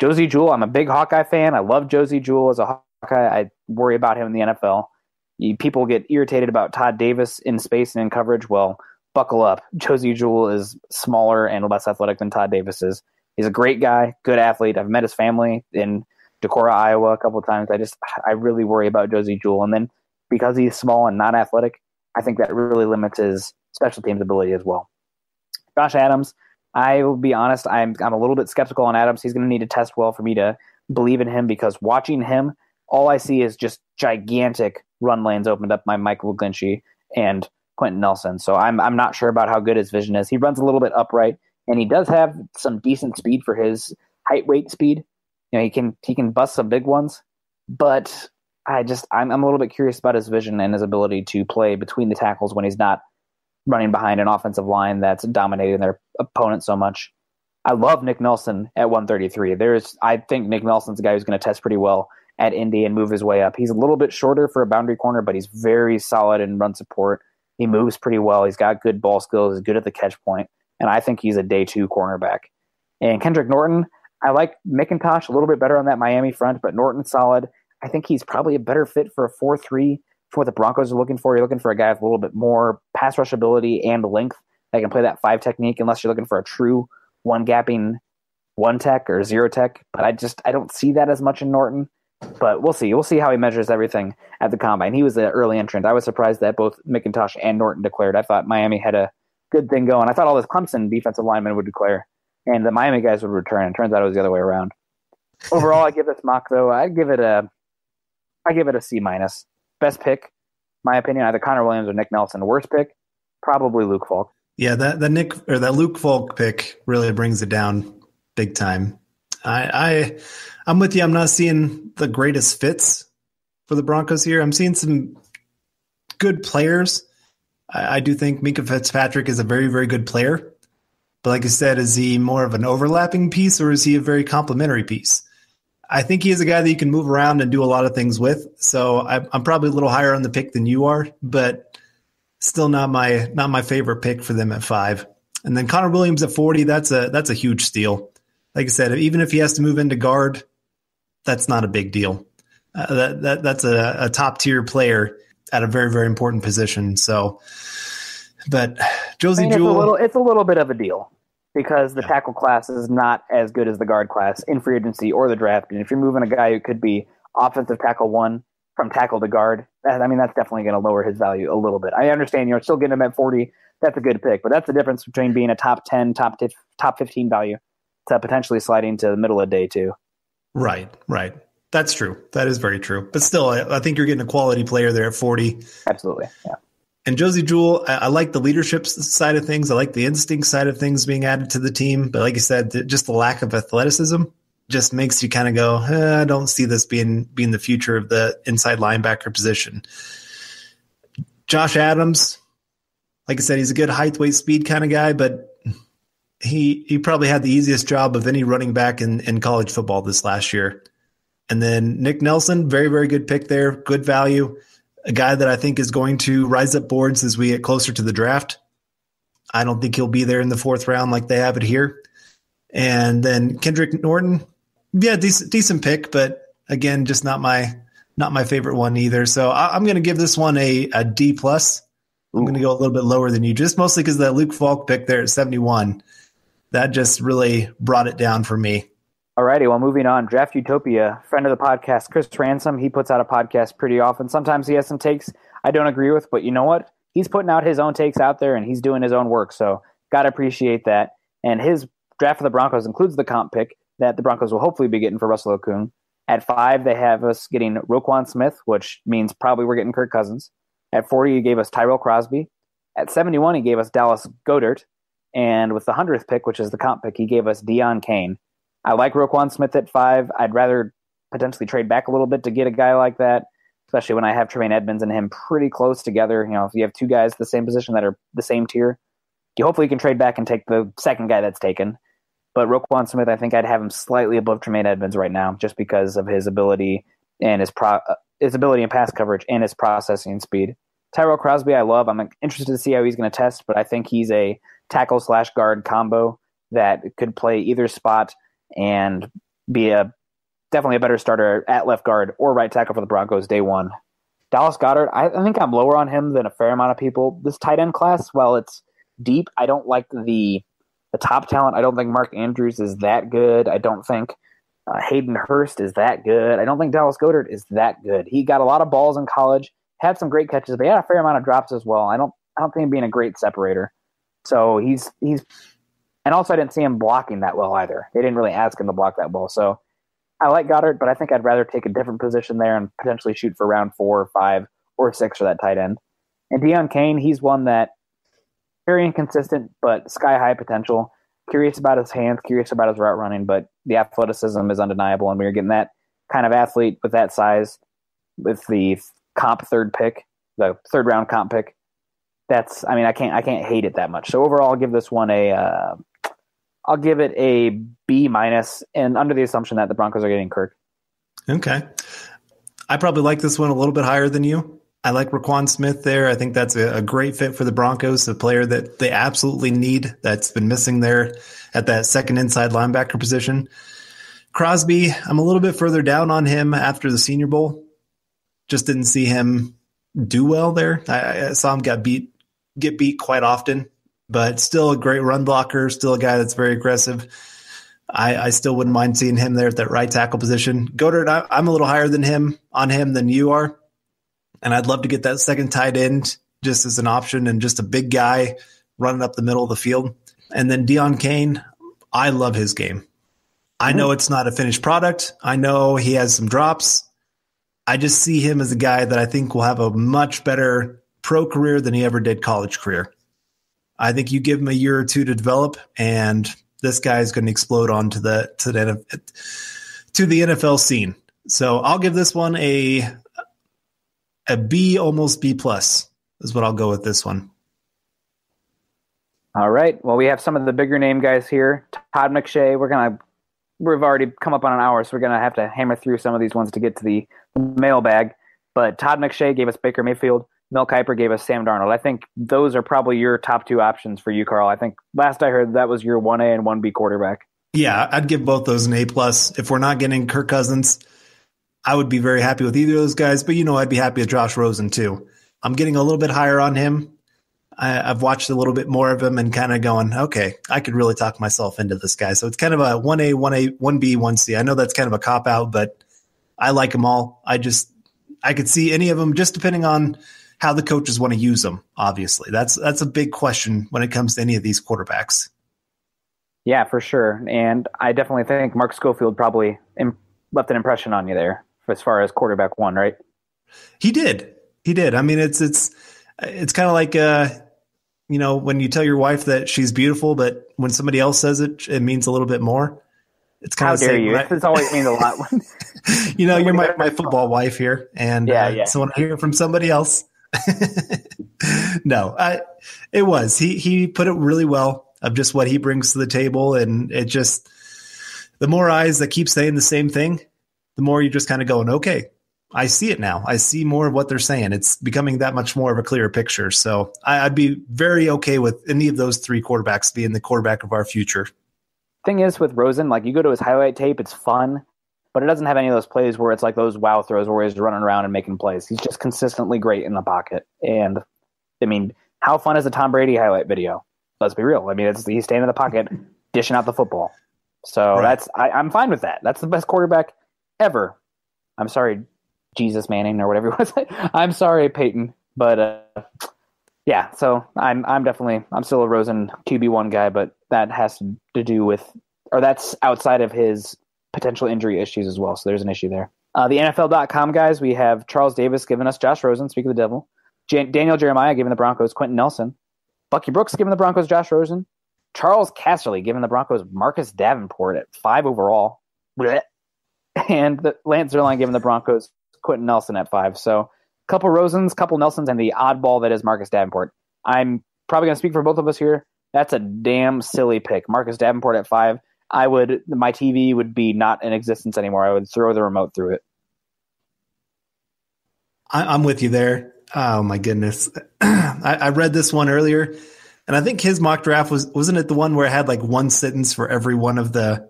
Josie Jewell, I'm a big Hawkeye fan. I love Josie Jewell as a Hawkeye. I worry about him in the NFL. People get irritated about Todd Davis in space and in coverage. Well, buckle up. Josie Jewell is smaller and less athletic than Todd Davis is. He's a great guy, good athlete. I've met his family in Decorah, Iowa a couple of times. I really worry about Josie Jewell. And then because he's small and not athletic, I think that really limits his special teams ability as well. Josh Adams, I will be honest, I'm a little bit skeptical on Adams. He's going to need to test well for me to believe in him, because watching him, all I see is just gigantic run lanes opened up by Michael McGlinchey and Quentin Nelson. So I'm not sure about how good his vision is. He runs a little bit upright, and he does have some decent speed for his height weight speed. He can bust some big ones, but I'm a little bit curious about his vision and his ability to play between the tackles when he's not running behind an offensive line that's dominating their opponent so much. I love Nick Nelson at 133. I think Nick Nelson's a guy who's going to test pretty well at Indy and move his way up. He's a little bit shorter for a boundary corner, but he's very solid in run support. He moves pretty well. He's got good ball skills. He's good at the catch point, and I think he's a day 2 cornerback. And Kendrick Norton, I like McIntosh a little bit better on that Miami front, but Norton's solid. I think he's probably a better fit for a 4-3 for what the Broncos are looking for. You're looking for a guy with a little bit more pass rush ability and length that can play that 5 technique, unless you're looking for a true one-gapping 1-tech or 0-tech. But I don't see that as much in Norton. But we'll see. We'll see how he measures everything at the Combine. He was an early entrant. I was surprised that both McIntosh and Norton declared. I thought Miami had a good thing going. I thought all this Clemson defensive linemen would declare, and the Miami guys would return. And it turns out it was the other way around. Overall, I give this mock, though, I give it a C-. Best pick, my opinion, either Connor Williams or Nick Nelson. Worst pick, probably Luke Falk. Yeah, that Luke Falk pick really brings it down big time. I'm with you. I'm not seeing the greatest fits for the Broncos here. I'm seeing some good players. I do think Minkah Fitzpatrick is a very, very good player. But like I said, is he more of an overlapping piece, or is he a very complementary piece? I think he is a guy that you can move around and do a lot of things with. So I'm probably a little higher on the pick than you are, but still not my favorite pick for them at 5. And then Connor Williams at 40, that's a huge steal. Like I said, even if he has to move into guard, that's not a big deal. That's a top tier player at a very, very important position. So, but Josie Jewell, it's a little bit of a deal because the tackle class is not as good as the guard class in free agency or the draft. And if you're moving a guy who could be offensive tackle 1 from tackle to guard, that's definitely going to lower his value a little bit. I understand you're still getting him at 40. That's a good pick, but that's the difference between being a top 10, top 15 value to potentially sliding to the middle of day 2. Right. That's true. That is very true. But still, I think you're getting a quality player there at 40. Absolutely, yeah. And Josie Jewell, I like the leadership side of things. I like the instinct side of things being added to the team. But like you said, just the lack of athleticism just makes you kind of go, I don't see this being the future of the inside linebacker position. Josh Adams, like I said, he's a good height, weight, speed kind of guy, but he probably had the easiest job of any running back in college football this last year. And then Nick Nelson, very, very good pick there, good value. A guy that I think is going to rise up boards as we get closer to the draft. I don't think he'll be there in the 4th round like they have it here. And then Kendrick Norton, yeah, decent pick, but again, just not my favorite one either. So I'm going to give this one a D+. I'm going to go a little bit lower than you, just mostly because that Luke Falk pick there at 71, that just really brought it down for me. Alrighty, well, moving on. Draft Utopia, friend of the podcast, Chris Ransom. He puts out a podcast pretty often. Sometimes he has some takes I don't agree with, but you know what? He's putting out his own takes out there, and he's doing his own work, so got to appreciate that. And his draft for the Broncos includes the comp pick that the Broncos will hopefully be getting for Russell Okung. At 5, they have us getting Roquan Smith, which means probably we're getting Kirk Cousins. At 40, he gave us Tyrell Crosby. At 71, he gave us Dallas Goedert. And with the 100th pick, which is the comp pick, he gave us Deion Kane. I like Roquan Smith at 5. I'd rather potentially trade back a little bit to get a guy like that, especially when I have Tremaine Edmonds and him pretty close together. If you have 2 guys at the same position that are the same tier, you hopefully can trade back and take the second guy that's taken. But Roquan Smith, I think I'd have him slightly above Tremaine Edmonds right now just because of his ability and his ability in pass coverage and his processing speed. Tyrell Crosby, I love. I'm interested to see how he's going to test, but I think he's a tackle/guard combo that could play either spot and be definitely a better starter at left guard or right tackle for the Broncos day one. Dallas Goedert, I think I'm lower on him than a fair amount of people. This tight end class, while it's deep, I don't like the top talent. I don't think Mark Andrews is that good. I don't think Hayden Hurst is that good. I don't think Dallas Goedert is that good. He got a lot of balls in college, had some great catches, but he had a fair amount of drops as well. I don't think him being a great separator. So he's and also I didn't see him blocking that well either. They didn't really ask him to block that well. So I like Goddard, but I think I'd rather take a different position there and potentially shoot for round 4 or 5 or 6 for that tight end. And Deion Kane, he's one that very inconsistent, but sky high potential. Curious about his hands, curious about his route running, but the athleticism is undeniable. And when you're getting that kind of athlete with that size, with the comp third pick, the third round comp pick, I can't hate it that much. So overall, I'll give this one I'll give it a B-, and under the assumption that the Broncos are getting Kirk. Okay. I probably like this one a little bit higher than you. I like Raquan Smith there. I think that's a great fit for the Broncos, a player that they absolutely need that's been missing there at that second inside linebacker position. Crosby, I'm a little bit further down on him after the Senior Bowl. Just didn't see him do well there. I saw him get beat quite often, but still a great run blocker, still a guy that's very aggressive. I still wouldn't mind seeing him there at that right tackle position. Goddard, I'm a little higher than him than you are. And I'd love to get that second tight end just as an option and just a big guy running up the middle of the field. And then Deion Kane, I love his game. I know it's not a finished product. I know he has some drops. I just see him as a guy that I think will have a much better pro career than he ever did college career. I think you give him a year or two to develop, and this guy is going to explode onto the NFL scene. So I'll give this one a B, almost B+ is what I'll go with this one. All right. Well, we have some of the bigger name guys here. Todd McShay. We've already come up on an hour, so we're going to have to hammer through some of these ones to get to the mailbag. But Todd McShay gave us Baker Mayfield. Mel Kiper gave us Sam Darnold. I think those are probably your top 2 options for you, Carl. I think last I heard that was your 1A and 1B quarterback. Yeah, I'd give both those an A+. If we're not getting Kirk Cousins, I would be very happy with either of those guys, but I'd be happy with Josh Rosen too. I'm getting a little bit higher on him. I've watched a little bit more of him and kind of going, okay, I could really talk myself into this guy. So it's kind of a 1A, 1B, 1C. I know that's kind of a cop-out, but I like them all. I could see any of them just depending on how the coaches want to use them, obviously. That's a big question when it comes to any of these quarterbacks. Yeah, for sure. And I definitely think Mark Schofield probably left an impression on you there as far as quarterback 1, right? He did. I mean, it's kind of like, when you tell your wife that she's beautiful, but when somebody else says it, it means a little bit more. It's kind of the same. It always means a lot. You're my football wife here, and so when I hear it from somebody else, no, it was he put it really well of just what he brings to the table, and it just the more eyes that keep saying the same thing, the more you're just kind of going, okay, I see it now. I see more of what they're saying. It's becoming that much more of a clearer picture. So I'd be very okay with any of those 3 quarterbacks being the quarterback of our future. Thing is with Rosen, like you go to his highlight tape, it's fun, but it doesn't have any of those plays where it's like those wow throws where he's running around and making plays. He's just consistently great in the pocket. And I mean, how fun is a Tom Brady highlight video? Let's be real. I mean, he's staying in the pocket, dishing out the football. So right. I'm fine with that. That's the best quarterback ever. I'm sorry, Jesus Manning or whatever you want to say. I'm sorry, Peyton, but yeah. So I'm still a Rosen QB1 guy, but that has to do with, or that's outside of his potential injury issues as well. So there's an issue there. The NFL.com guys, we have Charles Davis giving us Josh Rosen, speak of the devil. Daniel Jeremiah giving the Broncos Quentin Nelson. Bucky Brooks giving the Broncos Josh Rosen. Charles Casserly giving the Broncos Marcus Davenport at 5 overall. Blech. And Lance Zierlein giving the Broncos Quentin Nelson at 5. So couple Rosens, couple Nelsons, and the oddball that is Marcus Davenport. I'm probably going to speak for both of us here. That's a damn silly pick. Marcus Davenport at 5. My TV would be not in existence anymore. I would throw the remote through it. I'm with you there. Oh my goodness. I read this one earlier, and I think his mock draft wasn't it the one where it had like one sentence for every one of the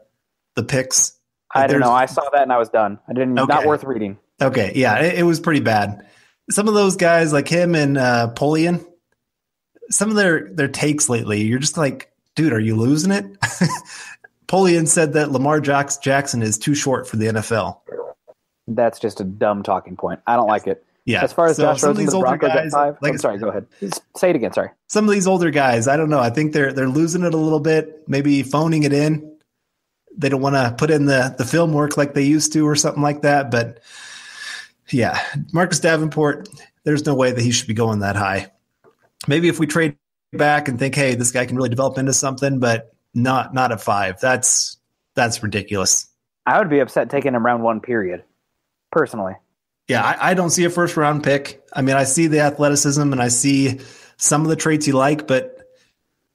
picks? Like I don't know. I saw that and I was done. I didn't. Okay. Not worth reading. Okay, yeah, it was pretty bad. Some of those guys, like him and Polian, some of their takes lately, you're just like, dude, are you losing it? Polian said that Lamar Jackson is too short for the NFL. That's just a dumb talking point. I don't like it. Yeah. As far as Josh Rosen, the Broncos guys, at 5. like, I'm sorry, go ahead. Say it again, sorry. Some of these older guys, I don't know. I think they're losing it a little bit, maybe phoning it in. They don't want to put in the film work like they used to or something like that. But, yeah, Marcus Davenport, there's no way that he should be going that high. Maybe if we trade back and think, hey, this guy can really develop into something, but not at 5. That's ridiculous. I would be upset taking him round 1, period, personally. Yeah, I don't see a first-round pick. I mean, I see the athleticism and I see some of the traits you like, but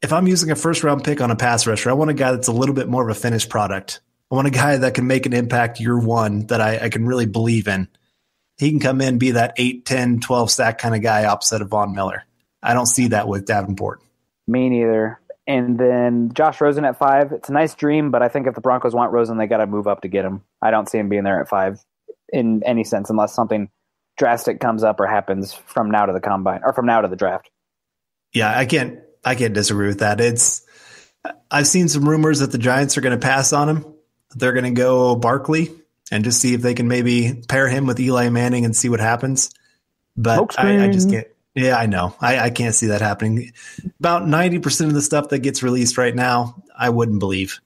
if I'm using a first-round pick on a pass rusher, I want a guy that's a little bit more of a finished product. I want a guy that can make an impact year one that I can really believe in. He can come in, be that 8, 10, 12 sack kind of guy opposite of Von Miller. I don't see that with Davenport. Me neither. And then Josh Rosen at 5. It's a nice dream, but I think if the Broncos want Rosen, they got to move up to get him. I don't see him being there at 5 in any sense unless something drastic comes up or happens from now to the combine or from now to the draft. Yeah, I can't disagree with that. I've seen some rumors that the Giants are going to pass on him. They're going to go Barkley and just see if they can maybe pair him with Eli Manning and see what happens. But I just can't. Yeah, I know. I can't see that happening. About 90% of the stuff that gets released right now, I wouldn't believe.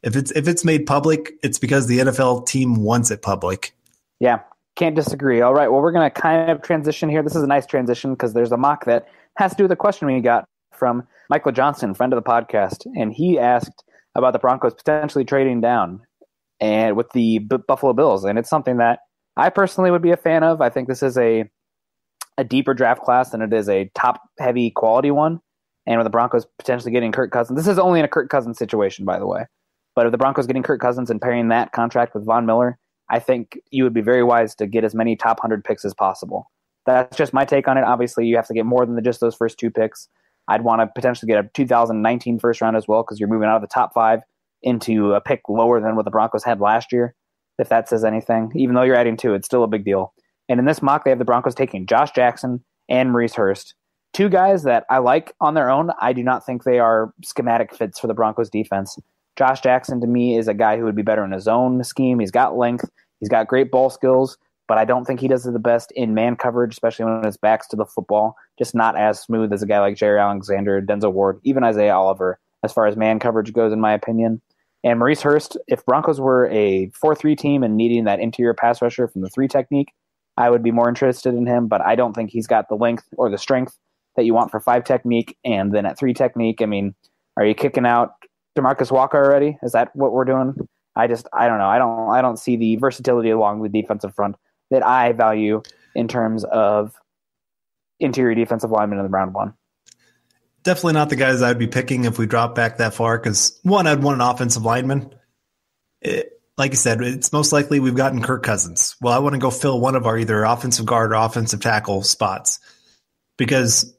If it's made public, it's because the NFL team wants it public. Yeah, can't disagree. All right, well, we're going to kind of transition here. This is a nice transition because there's a mock that has to do with a question we got from Michael Johnson, friend of the podcast, and he asked about the Broncos potentially trading down and with the Buffalo Bills, and it's something that I personally would be a fan of. I think this is a deeper draft class than it is a top-heavy quality one, and with the Broncos potentially getting Kirk Cousins, this is only in a Kirk Cousins situation, by the way, but if the Broncos getting Kirk Cousins and pairing that contract with Von Miller, I think you would be very wise to get as many top 100 picks as possible. That's just my take on it. Obviously, you have to get more than just those first 2 picks. I'd want to potentially get a 2019 first round as well because you're moving out of the top 5 into a pick lower than what the Broncos had last year, if that says anything. Even though you're adding 2, it's still a big deal. And in this mock, they have the Broncos taking Josh Jackson and Maurice Hurst. 2 guys that I like on their own. I do not think they are schematic fits for the Broncos defense. Josh Jackson, to me, is a guy who would be better in his own scheme. He's got length. He's got great ball skills, but I don't think he does it the best in man coverage, especially when his back's to the football. Just not as smooth as a guy like Jerry Alexander, Denzel Ward, even Isaiah Oliver, as far as man coverage goes, in my opinion. And Maurice Hurst, if Broncos were a 4-3 team and needing that interior pass rusher from the 3 technique, I would be more interested in him, but I don't think he's got the length or the strength that you want for 5 technique. And then at 3 technique, I mean, are you kicking out DeMarcus Walker already? Is that what we're doing? I don't know. I don't see the versatility along the defensive front that I value in terms of interior defensive linemen in the round 1. Definitely not the guys I'd be picking if we drop back that far because, one, I'd want an offensive lineman. Like you said, it's most likely we've gotten Kirk Cousins. Well, I want to go fill one of our either offensive guard or offensive tackle spots because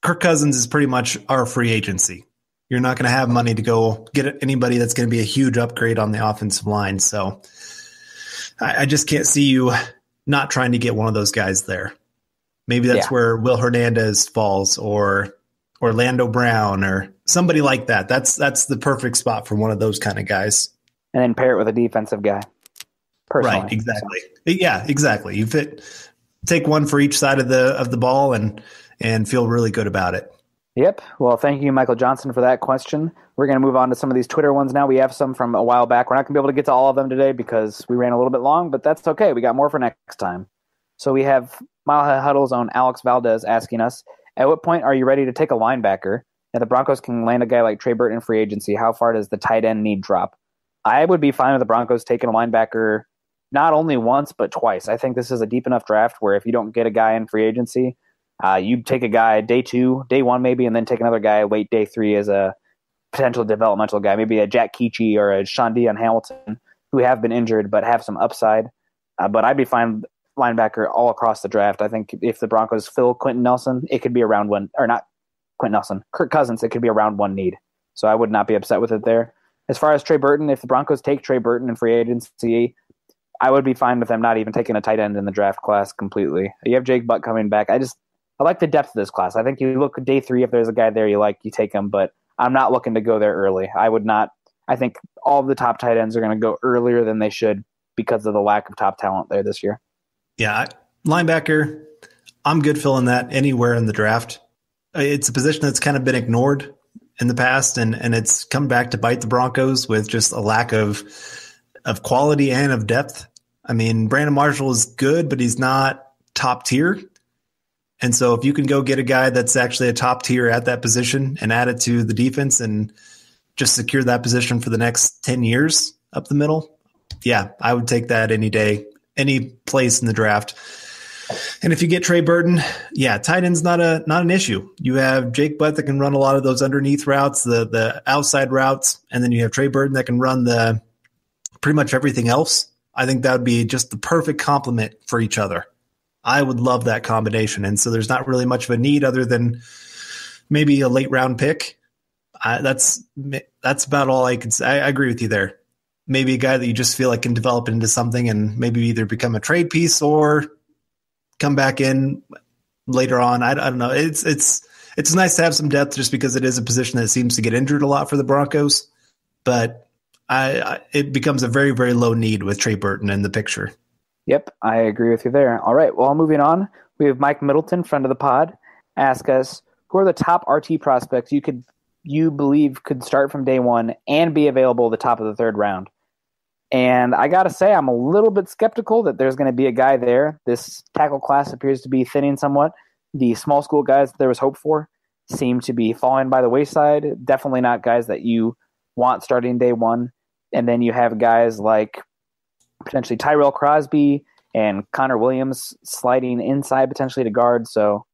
Kirk Cousins is pretty much our free agency. You're not going to have money to go get anybody that's going to be a huge upgrade on the offensive line. So I just can't see you not trying to get one of those guys there. Maybe that's where Will Hernandez falls or Orlando Brown or somebody like that. That's the perfect spot for one of those kind of guys. And then pair it with a defensive guy. Personally. Right, exactly. Yeah, exactly. You take one for each side of the ball and feel really good about it. Yep. Well, thank you, Michael Johnson, for that question. We're going to move on to some of these Twitter ones now. We have some from a while back. We're not going to be able to get to all of them today because we ran a little bit long, but that's okay. We got more for next time. So we have Mile Huddle's own Alex Valdez asking us, at what point are you ready to take a linebacker? If the Broncos can land a guy like Trey Burton in free agency, how far does the tight end need drop? I would be fine with the Broncos taking a linebacker not only once, but twice. I think this is a deep enough draft where if you don't get a guy in free agency, you take a guy day 2, day 1 maybe, and then take another guy late day 3 as a potential developmental guy, maybe a Jack Keechie or a Sean Dion Hamilton who have been injured but have some upside. But I'd be fine linebacker all across the draft. I think if the Broncos fill Quentin Nelson, it could be a round one, or not Quentin Nelson, Kirk Cousins, it could be a round one need. So I would not be upset with it there. As far as Trey Burton, if the Broncos take Trey Burton in free agency, I would be fine with them not even taking a tight end in the draft class completely. You have Jake Butt coming back. I like the depth of this class. I think you look at day 3, if there's a guy there you like, you take him, but I'm not looking to go there early. I would not. I think all of the top tight ends are going to go earlier than they should because of the lack of top talent there this year. Yeah, linebacker, I'm good filling that anywhere in the draft. It's a position that's kind of been ignored in the past, and it's come back to bite the Broncos with just a lack of quality and of depth. I mean, Brandon Marshall is good, but he's not top tier. And so if you can go get a guy that's actually a top tier at that position and add it to the defense and just secure that position for the next 10 years up the middle, yeah, I would take that any day, any place in the draft. And if you get Trey Burton, yeah, tight end's not an issue. You have Jake Butt that can run a lot of those underneath routes, the outside routes, and then you have Trey Burton that can run the pretty much everything else. I think that would be just the perfect complement for each other. I would love that combination. And so there's not really much of a need other than maybe a late round pick. That's about all I can say. I agree with you there. Maybe a guy that you just feel like can develop into something and maybe either become a trade piece or come back in later on. I don't know. It's nice to have some depth just because it is a position that seems to get injured a lot for the Broncos, but it becomes a very, very low need with Trey Burton in the picture. Yep, I agree with you there. All right, well, moving on, we have Mike Middleton, friend of the pod, ask us, who are the top RT prospects you believe could start from day one and be available at the top of the 3rd round? And I got to say, I'm a little bit skeptical that there's going to be a guy there. This tackle class appears to be thinning somewhat. The small school guys that there was hope for seem to be falling by the wayside. Definitely not guys that you want starting day one. And then you have guys like potentially Tyrell Crosby and Connor Williams sliding inside potentially to guard. So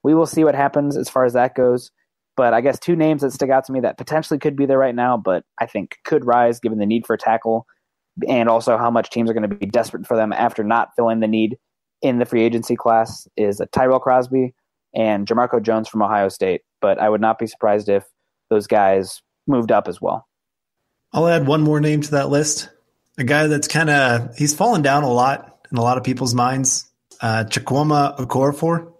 we will see what happens as far as that goes. But I guess 2 names that stick out to me that potentially could be there right now, but I think could rise given the need for a tackle and also how much teams are going to be desperate for them after not filling the need in the free agency class is Tyrell Crosby and Jamarco Jones from Ohio State. But I would not be surprised if those guys moved up as well. I'll add one more name to that list. A guy that's he's fallen down a lot in a lot of people's minds. Chukwuma Okorafor.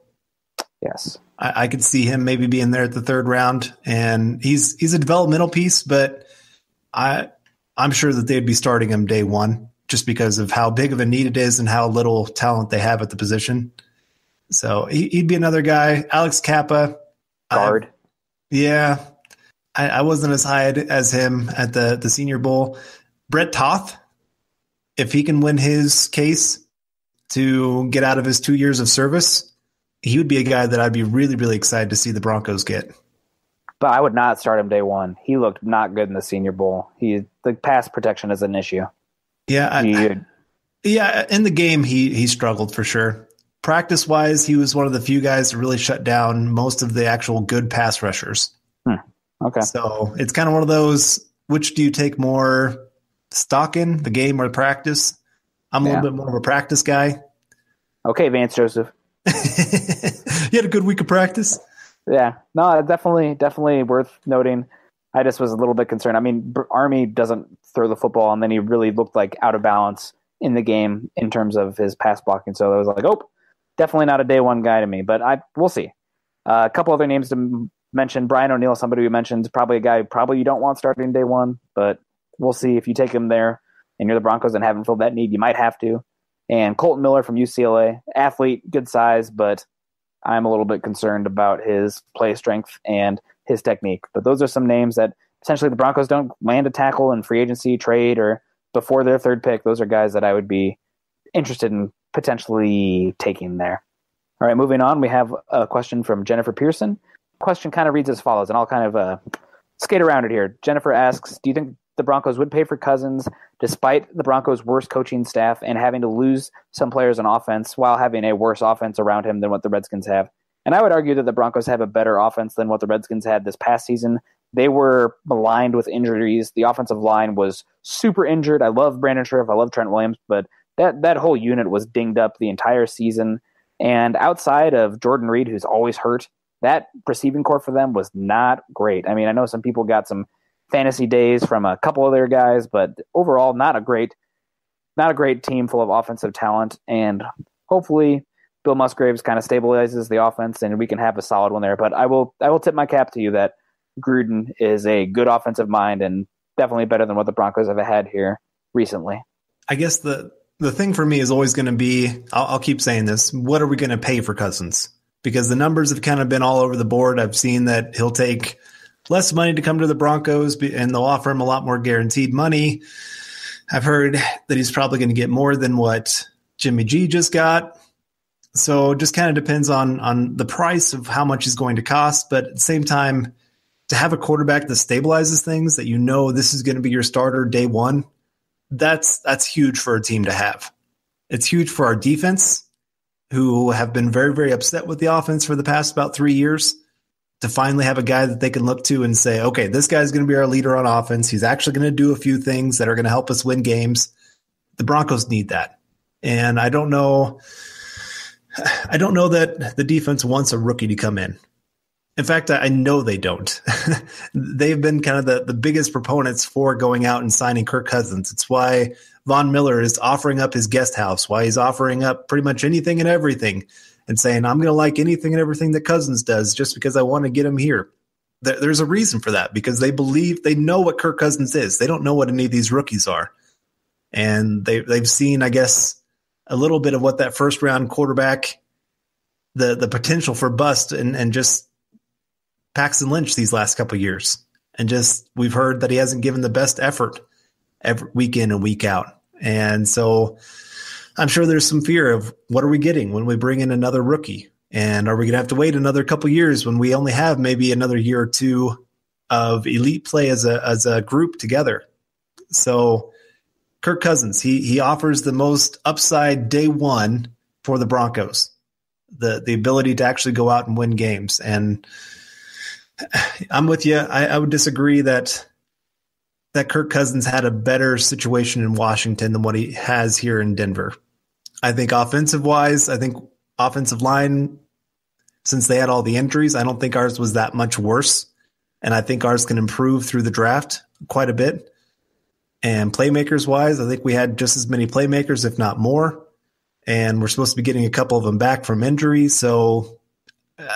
Yes. I could see him maybe being there at the 3rd round, and he's a developmental piece, but I'm sure that they'd be starting him day one just because of how big of a need it is and how little talent they have at the position. So he'd be another guy. Alex Kappa. Guard. Yeah. I wasn't as high as him at the Senior Bowl. Brett Toth, if he can win his case to get out of his 2 years of service, he would be a guy that I'd be really, really excited to see the Broncos get. But I would not start him day one. He looked not good in the Senior Bowl. The pass protection is an issue. Yeah, in the game he struggled for sure. Practice-wise, he was one of the few guys to really shut down most of the actual good pass rushers. Okay. So it's kind of one of those, which do you take more stock in, the game or the practice? I'm a little bit more of a practice guy. Okay, Vance Joseph. You had a good week of practice? Yeah. No, definitely worth noting. I just was a little bit concerned. I mean, Army doesn't throw the football, and then he really looked like out of balance in the game in terms of his pass blocking. So I was like, definitely not a day one guy to me, but we'll see. A couple other names to mention. Brian O'Neill, somebody we mentioned, probably a guy probably you don't want starting day one, but we'll see if you take him there and you're the Broncos and haven't filled that need. You might have to. And Colton Miller from UCLA, athlete, good size, but I'm a little bit concerned about his play strength and his technique. But those are some names that potentially the Broncos don't land a tackle in free agency, trade, or before their 3rd pick. Those are guys that I would be interested in potentially taking there. All right, moving on, we have a question from Jennifer Pearson. Question kind of reads as follows, and I'll kind of skate around it here. Jennifer asks, do you think the Broncos would pay for Cousins despite the Broncos' worst coaching staff and having to lose some players on offense while having a worse offense around him than what the Redskins have? And I would argue that the Broncos have a better offense than what the Redskins had this past season. They were maligned with injuries. The offensive line was super injured. I love Brandon Scherff. I love Trent Williams, but that whole unit was dinged up the entire season. And outside of Jordan Reed, who's always hurt, that receiving core for them was not great. I mean, I know some people got some fantasy days from a couple of their guys, but overall, not a great team full of offensive talent. And hopefully Bill Musgraves kind of stabilizes the offense and we can have a solid one there. But I will tip my cap to you that Gruden is a good offensive mind and definitely better than what the Broncos have had here recently. I guess the thing for me is always going to be, I'll keep saying this, what are we going to pay for Cousins? Because the numbers have kind of been all over the board. I've seen that he'll take less money to come to the Broncos and they'll offer him a lot more guaranteed money. I've heard that he's probably going to get more than what Jimmy G just got. So it just kind of depends on the price of how much he's going to cost. But at the same time, to have a quarterback that stabilizes things, that you know this is going to be your starter day one, that's huge for a team to have. It's huge for our defense, who have been very, very upset with the offense for the past about 3 years, to finally have a guy that they can look to and say, okay, this guy's going to be our leader on offense. He's actually going to do a few things that are going to help us win games. The Broncos need that. And I don't know that the defense wants a rookie to come in. In fact, I know they don't. They've been kind of the biggest proponents for going out and signing Kirk Cousins. It's why Von Miller is offering up his guest house, why he's offering up pretty much anything and everything and saying, I'm going to like anything and everything that Cousins does just because I want to get him here. There's a reason for that, because they know what Kirk Cousins is. They don't know what any of these rookies are. And they've seen, I guess, a little bit of what that first round quarterback, the potential for bust and just Paxton Lynch these last couple of years. And just, we've heard that he hasn't given the best effort every week in and week out. And so I'm sure there's some fear of what are we getting when we bring in another rookie? And are we going to have to wait another couple of years when we only have maybe another year or two of elite play as a group together? So Kirk Cousins, he offers the most upside day one for the Broncos, the ability to actually go out and win games. And I'm with you. I would disagree that Kirk Cousins had a better situation in Washington than what he has here in Denver. I think offensive line, since they had all the injuries, I don't think ours was that much worse. And I think ours can improve through the draft quite a bit. And playmakers wise, I think we had just as many playmakers, if not more. And we're supposed to be getting a couple of them back from injury. So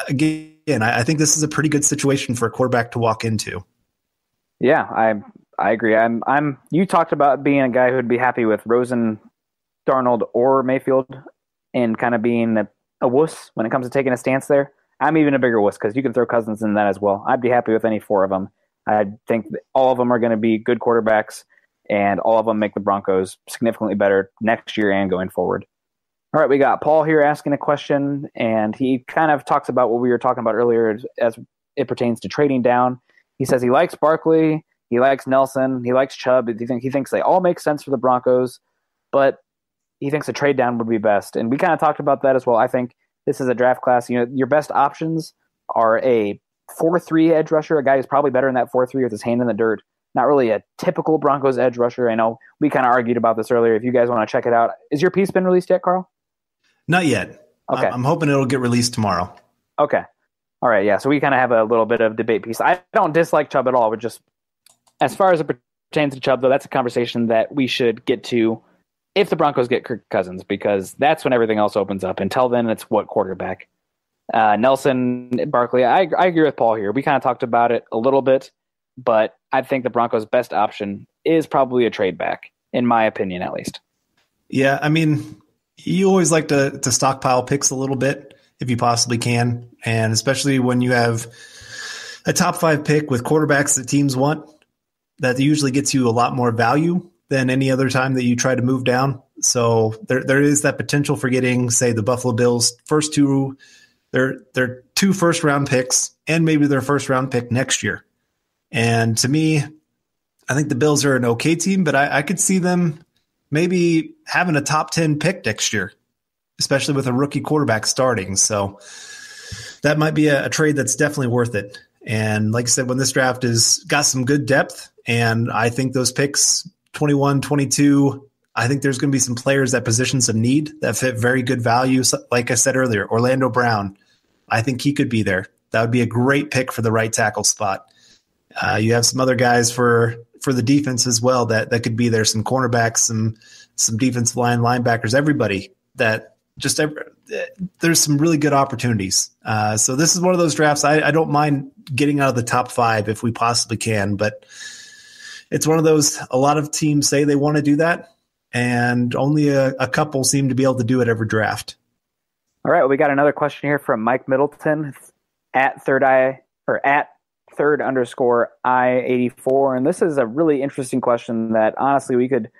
again, I think this is a pretty good situation for a quarterback to walk into. Yeah, I agree. You talked about being a guy who would be happy with Rosen, Darnold, or Mayfield, and kind of being a wuss when it comes to taking a stance there. I'm even a bigger wuss because you can throw Cousins in that as well. I'd be happy with any four of them. I think all of them are going to be good quarterbacks, and all of them make the Broncos significantly better next year and going forward. All right, we got Paul here asking a question, and he kind of talks about what we were talking about earlier as it pertains to trading down. He says he likes Barkley, he likes Nelson, he likes Chubb. He thinks they all make sense for the Broncos, but he thinks a trade down would be best. And we kind of talked about that as well. I think this is a draft class. You know, your best options are a 4-3 edge rusher, a guy who's probably better in that 4-3 with his hand in the dirt. Not really a typical Broncos edge rusher. I know we kind of argued about this earlier. If you guys want to check it out. Is your piece been released yet, Carl? Not yet. Okay. I'm hoping it'll get released tomorrow. Okay. All right, yeah. So we kind of have a little bit of debate piece. I don't dislike Chubb at all. But just as far as it pertains to Chubb, though, that's a conversation that we should get to if the Broncos get Kirk Cousins, because that's when everything else opens up. Until then, it's what quarterback. Nelson, Barkley, I agree with Paul here. We kind of talked about it a little bit, but I think the Broncos' best option is probably a trade back, in my opinion, at least. Yeah, I mean, you always like to stockpile picks a little bit if you possibly can, and especially when you have a top 5 pick with quarterbacks that teams want, that usually gets you a lot more value than any other time that you try to move down. So there is that potential for getting, say, the Buffalo Bills' first two, their 2 first-round picks, and maybe their first-round pick next year. And to me, I think the Bills are an okay team, but I could see them maybe having a top 10 pick next year, especially with a rookie quarterback starting. So that might be a trade that's definitely worth it. And like I said, when this draft has got some good depth, and I think those picks, 21, 22, I think there's going to be some players at positions of need that fit very good value. Like I said earlier, Orlando Brown, I think he could be there. That would be a great pick for the right tackle spot. You have some other guys for the defense as well that could be there. Some cornerbacks, some defensive line, linebackers, everybody that just there's some really good opportunities. So this is one of those drafts. I don't mind getting out of the top 5 if we possibly can, but it's one of those, a lot of teams say they want to do that, and only a couple seem to be able to do it every draft. All right, well, we got another question here from Mike Middleton at third_I84, and this is a really interesting question that honestly we could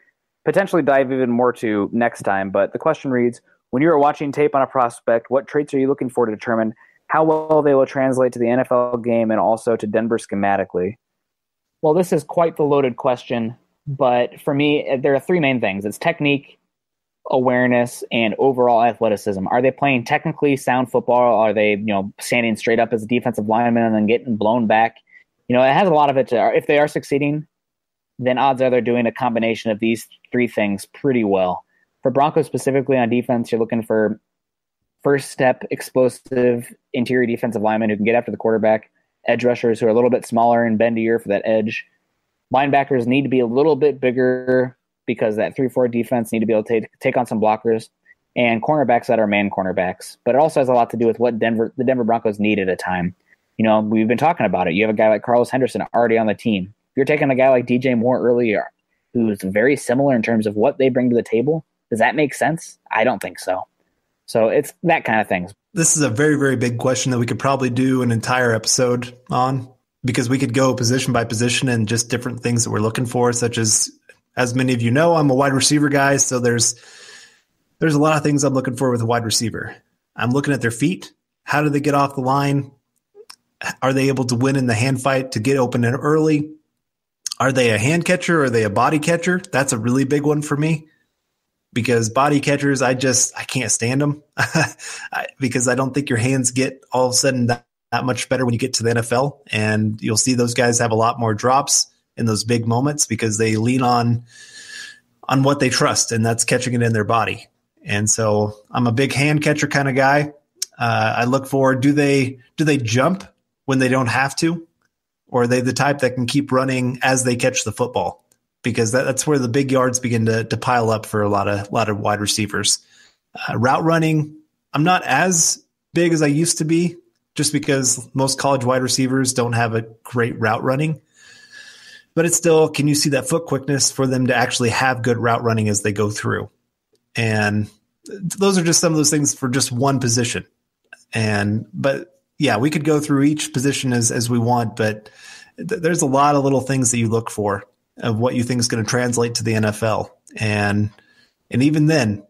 potentially dive even more to next time. But the question reads: when you are watching tape on a prospect, what traits are you looking for to determine how well they will translate to the NFL game and also to Denver schematically? Well, this is quite the loaded question, but for me, there are 3 main things. It's technique, awareness, and overall athleticism. Are they playing technically sound football? Are they, standing straight up as a defensive lineman and then getting blown back? It has a lot of it if they are succeeding, then odds are they're doing a combination of these 3 things pretty well. For Broncos specifically on defense, you're looking for first step, explosive interior defensive linemen who can get after the quarterback, edge rushers who are a little bit smaller and bendier for that edge. Linebackers need to be a little bit bigger because that 3-4 defense need to be able to take on some blockers, and cornerbacks that are man cornerbacks. But it also has a lot to do with what the Denver Broncos need at a time. We've been talking about it. You have a guy like Carlos Henderson already on the team. You're taking a guy like DJ Moore earlier, who's very similar in terms of what they bring to the table. Does that make sense? I don't think so. So it's that kind of thing. This is a very, very big question that we could probably do an entire episode on, because we could go position by position and just different things that we're looking for, such as many of you know, I'm a wide receiver guy. So there's a lot of things I'm looking for with a wide receiver. I'm looking at their feet. How do they get off the line? Are they able to win in the hand fight to get open and early? Are they a hand catcher or are they a body catcher? That's a really big one for me, because body catchers, I can't stand them because I don't think your hands get all of a sudden that much better when you get to the NFL. And you'll see those guys have a lot more drops in those big moments because they lean on what they trust, and that's catching it in their body. And so I'm a big hand catcher kind of guy. I look for, do they jump when they don't have to? Or are they the type that can keep running as they catch the football? Because that's where the big yards begin to pile up for a lot of wide receivers. Route running, I'm not as big as I used to be, just because most college wide receivers don't have a great route running. But it's still, can you see that foot quickness for them to actually have good route running as they go through? And those are just some of those things for just one position. But yeah, we could go through each position as we want, but there's a lot of little things that you look for of what you think is going to translate to the NFL. And even then,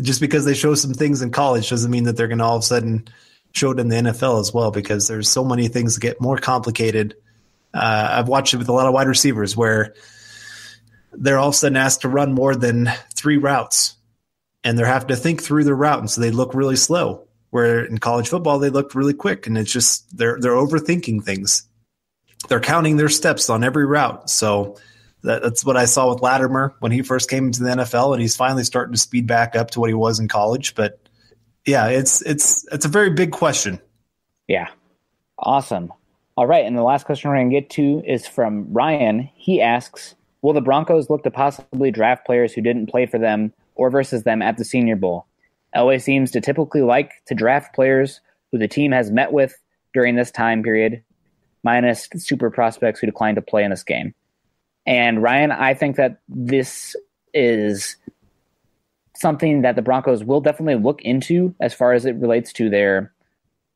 just because they show some things in college doesn't mean that they're going to all of a sudden show it in the NFL as well, because there's so many things that get more complicated. I've watched it with a lot of wide receivers where they're all of a sudden asked to run more than 3 routes, and they're having to think through their route, and so they look really slow. Where in college football, they looked really quick, and it's just they're overthinking things. They're counting their steps on every route. So that's what I saw with Latimer when he first came into the NFL, and he's finally starting to speed back up to what he was in college. But yeah, it's a very big question. Yeah. Awesome. All right. And the last question we're going to get to is from Ryan. He asks, will the Broncos look to possibly draft players who didn't play for them or versus them at the Senior Bowl? Elway seems to typically like to draft players who the team has met with during this time period, minus super prospects who declined to play in this game. And Ryan, I think that this is something that the Broncos will definitely look into as far as it relates to their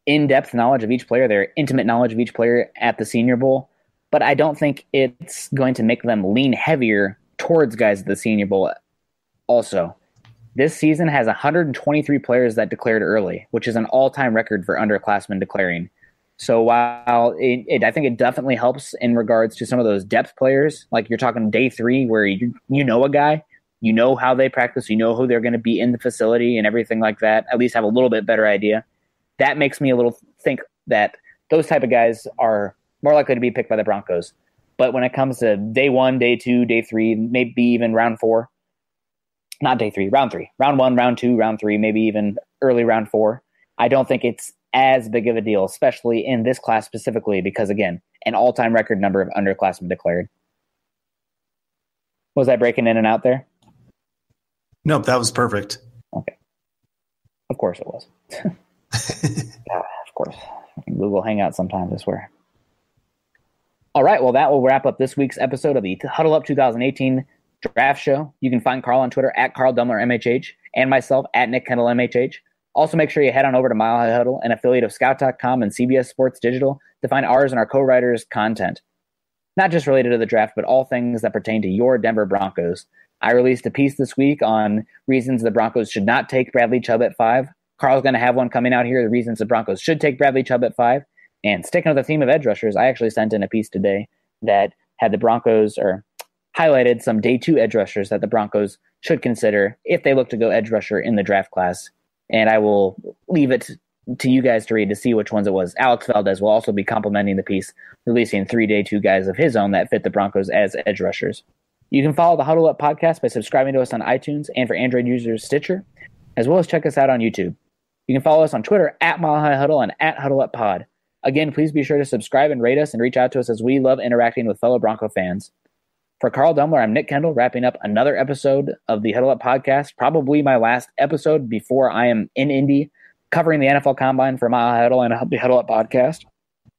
in-depth knowledge of each player, their intimate knowledge of each player at the Senior Bowl. But I don't think it's going to make them lean heavier towards guys at the Senior Bowl also. This season has 123 players that declared early, which is an all-time record for underclassmen declaring. So while I think it definitely helps in regards to some of those depth players, like you're talking day 3 where you know a guy, you know how they practice, you know who they're going to be in the facility and everything like that, at least have a little bit better idea. That makes me a little think that those type of guys are more likely to be picked by the Broncos. But when it comes to day 1, day 2, day 3, maybe even round 4, not day 3, round 3, round 1, round 2, round 3, maybe even early round 4. I don't think it's as big of a deal, especially in this class specifically, because again, an all-time record number of underclassmen declared. Was I breaking in and out there? Nope, that was perfect. Okay. Of course it was. Of course. Google Hangout sometimes, I swear. All right, well, that will wrap up this week's episode of the Huddle Up 2018 Draft Show. You can find Carl on Twitter at Carl Dumler MHH and myself at Nick Kendell MHH. Also, make sure you head on over to Mile High Huddle, an affiliate of Scout.com and CBS Sports Digital, to find ours and our co-writers' content. Not just related to the draft, but all things that pertain to your Denver Broncos. I released a piece this week on reasons the Broncos should not take Bradley Chubb at 5. Carl's going to have one coming out here, the reasons the Broncos should take Bradley Chubb at 5. And sticking with the theme of edge rushers, I actually sent in a piece today that had the Broncos, or highlighted some day 2 edge rushers that the Broncos should consider if they look to go edge rusher in the draft class. And I will leave it to you guys to read to see which ones it was. Alex Valdez will also be complimenting the piece, releasing 3 day 2 guys of his own that fit the Broncos as edge rushers. You can follow the Huddle Up podcast by subscribing to us on iTunes and for Android users Stitcher, as well as check us out on YouTube. You can follow us on Twitter at Mile High Huddle and at Huddle Up Pod. Again, please be sure to subscribe and rate us and reach out to us as we love interacting with fellow Bronco fans. For Carl Dumler, I'm Nick Kendell, wrapping up another episode of the Huddle Up podcast, probably my last episode before I am in Indy covering the NFL Combine for Mile High Huddle and the Huddle Up podcast.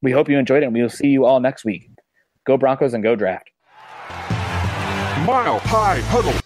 We hope you enjoyed it, and we will see you all next week. Go Broncos and go draft. Mile High Huddle.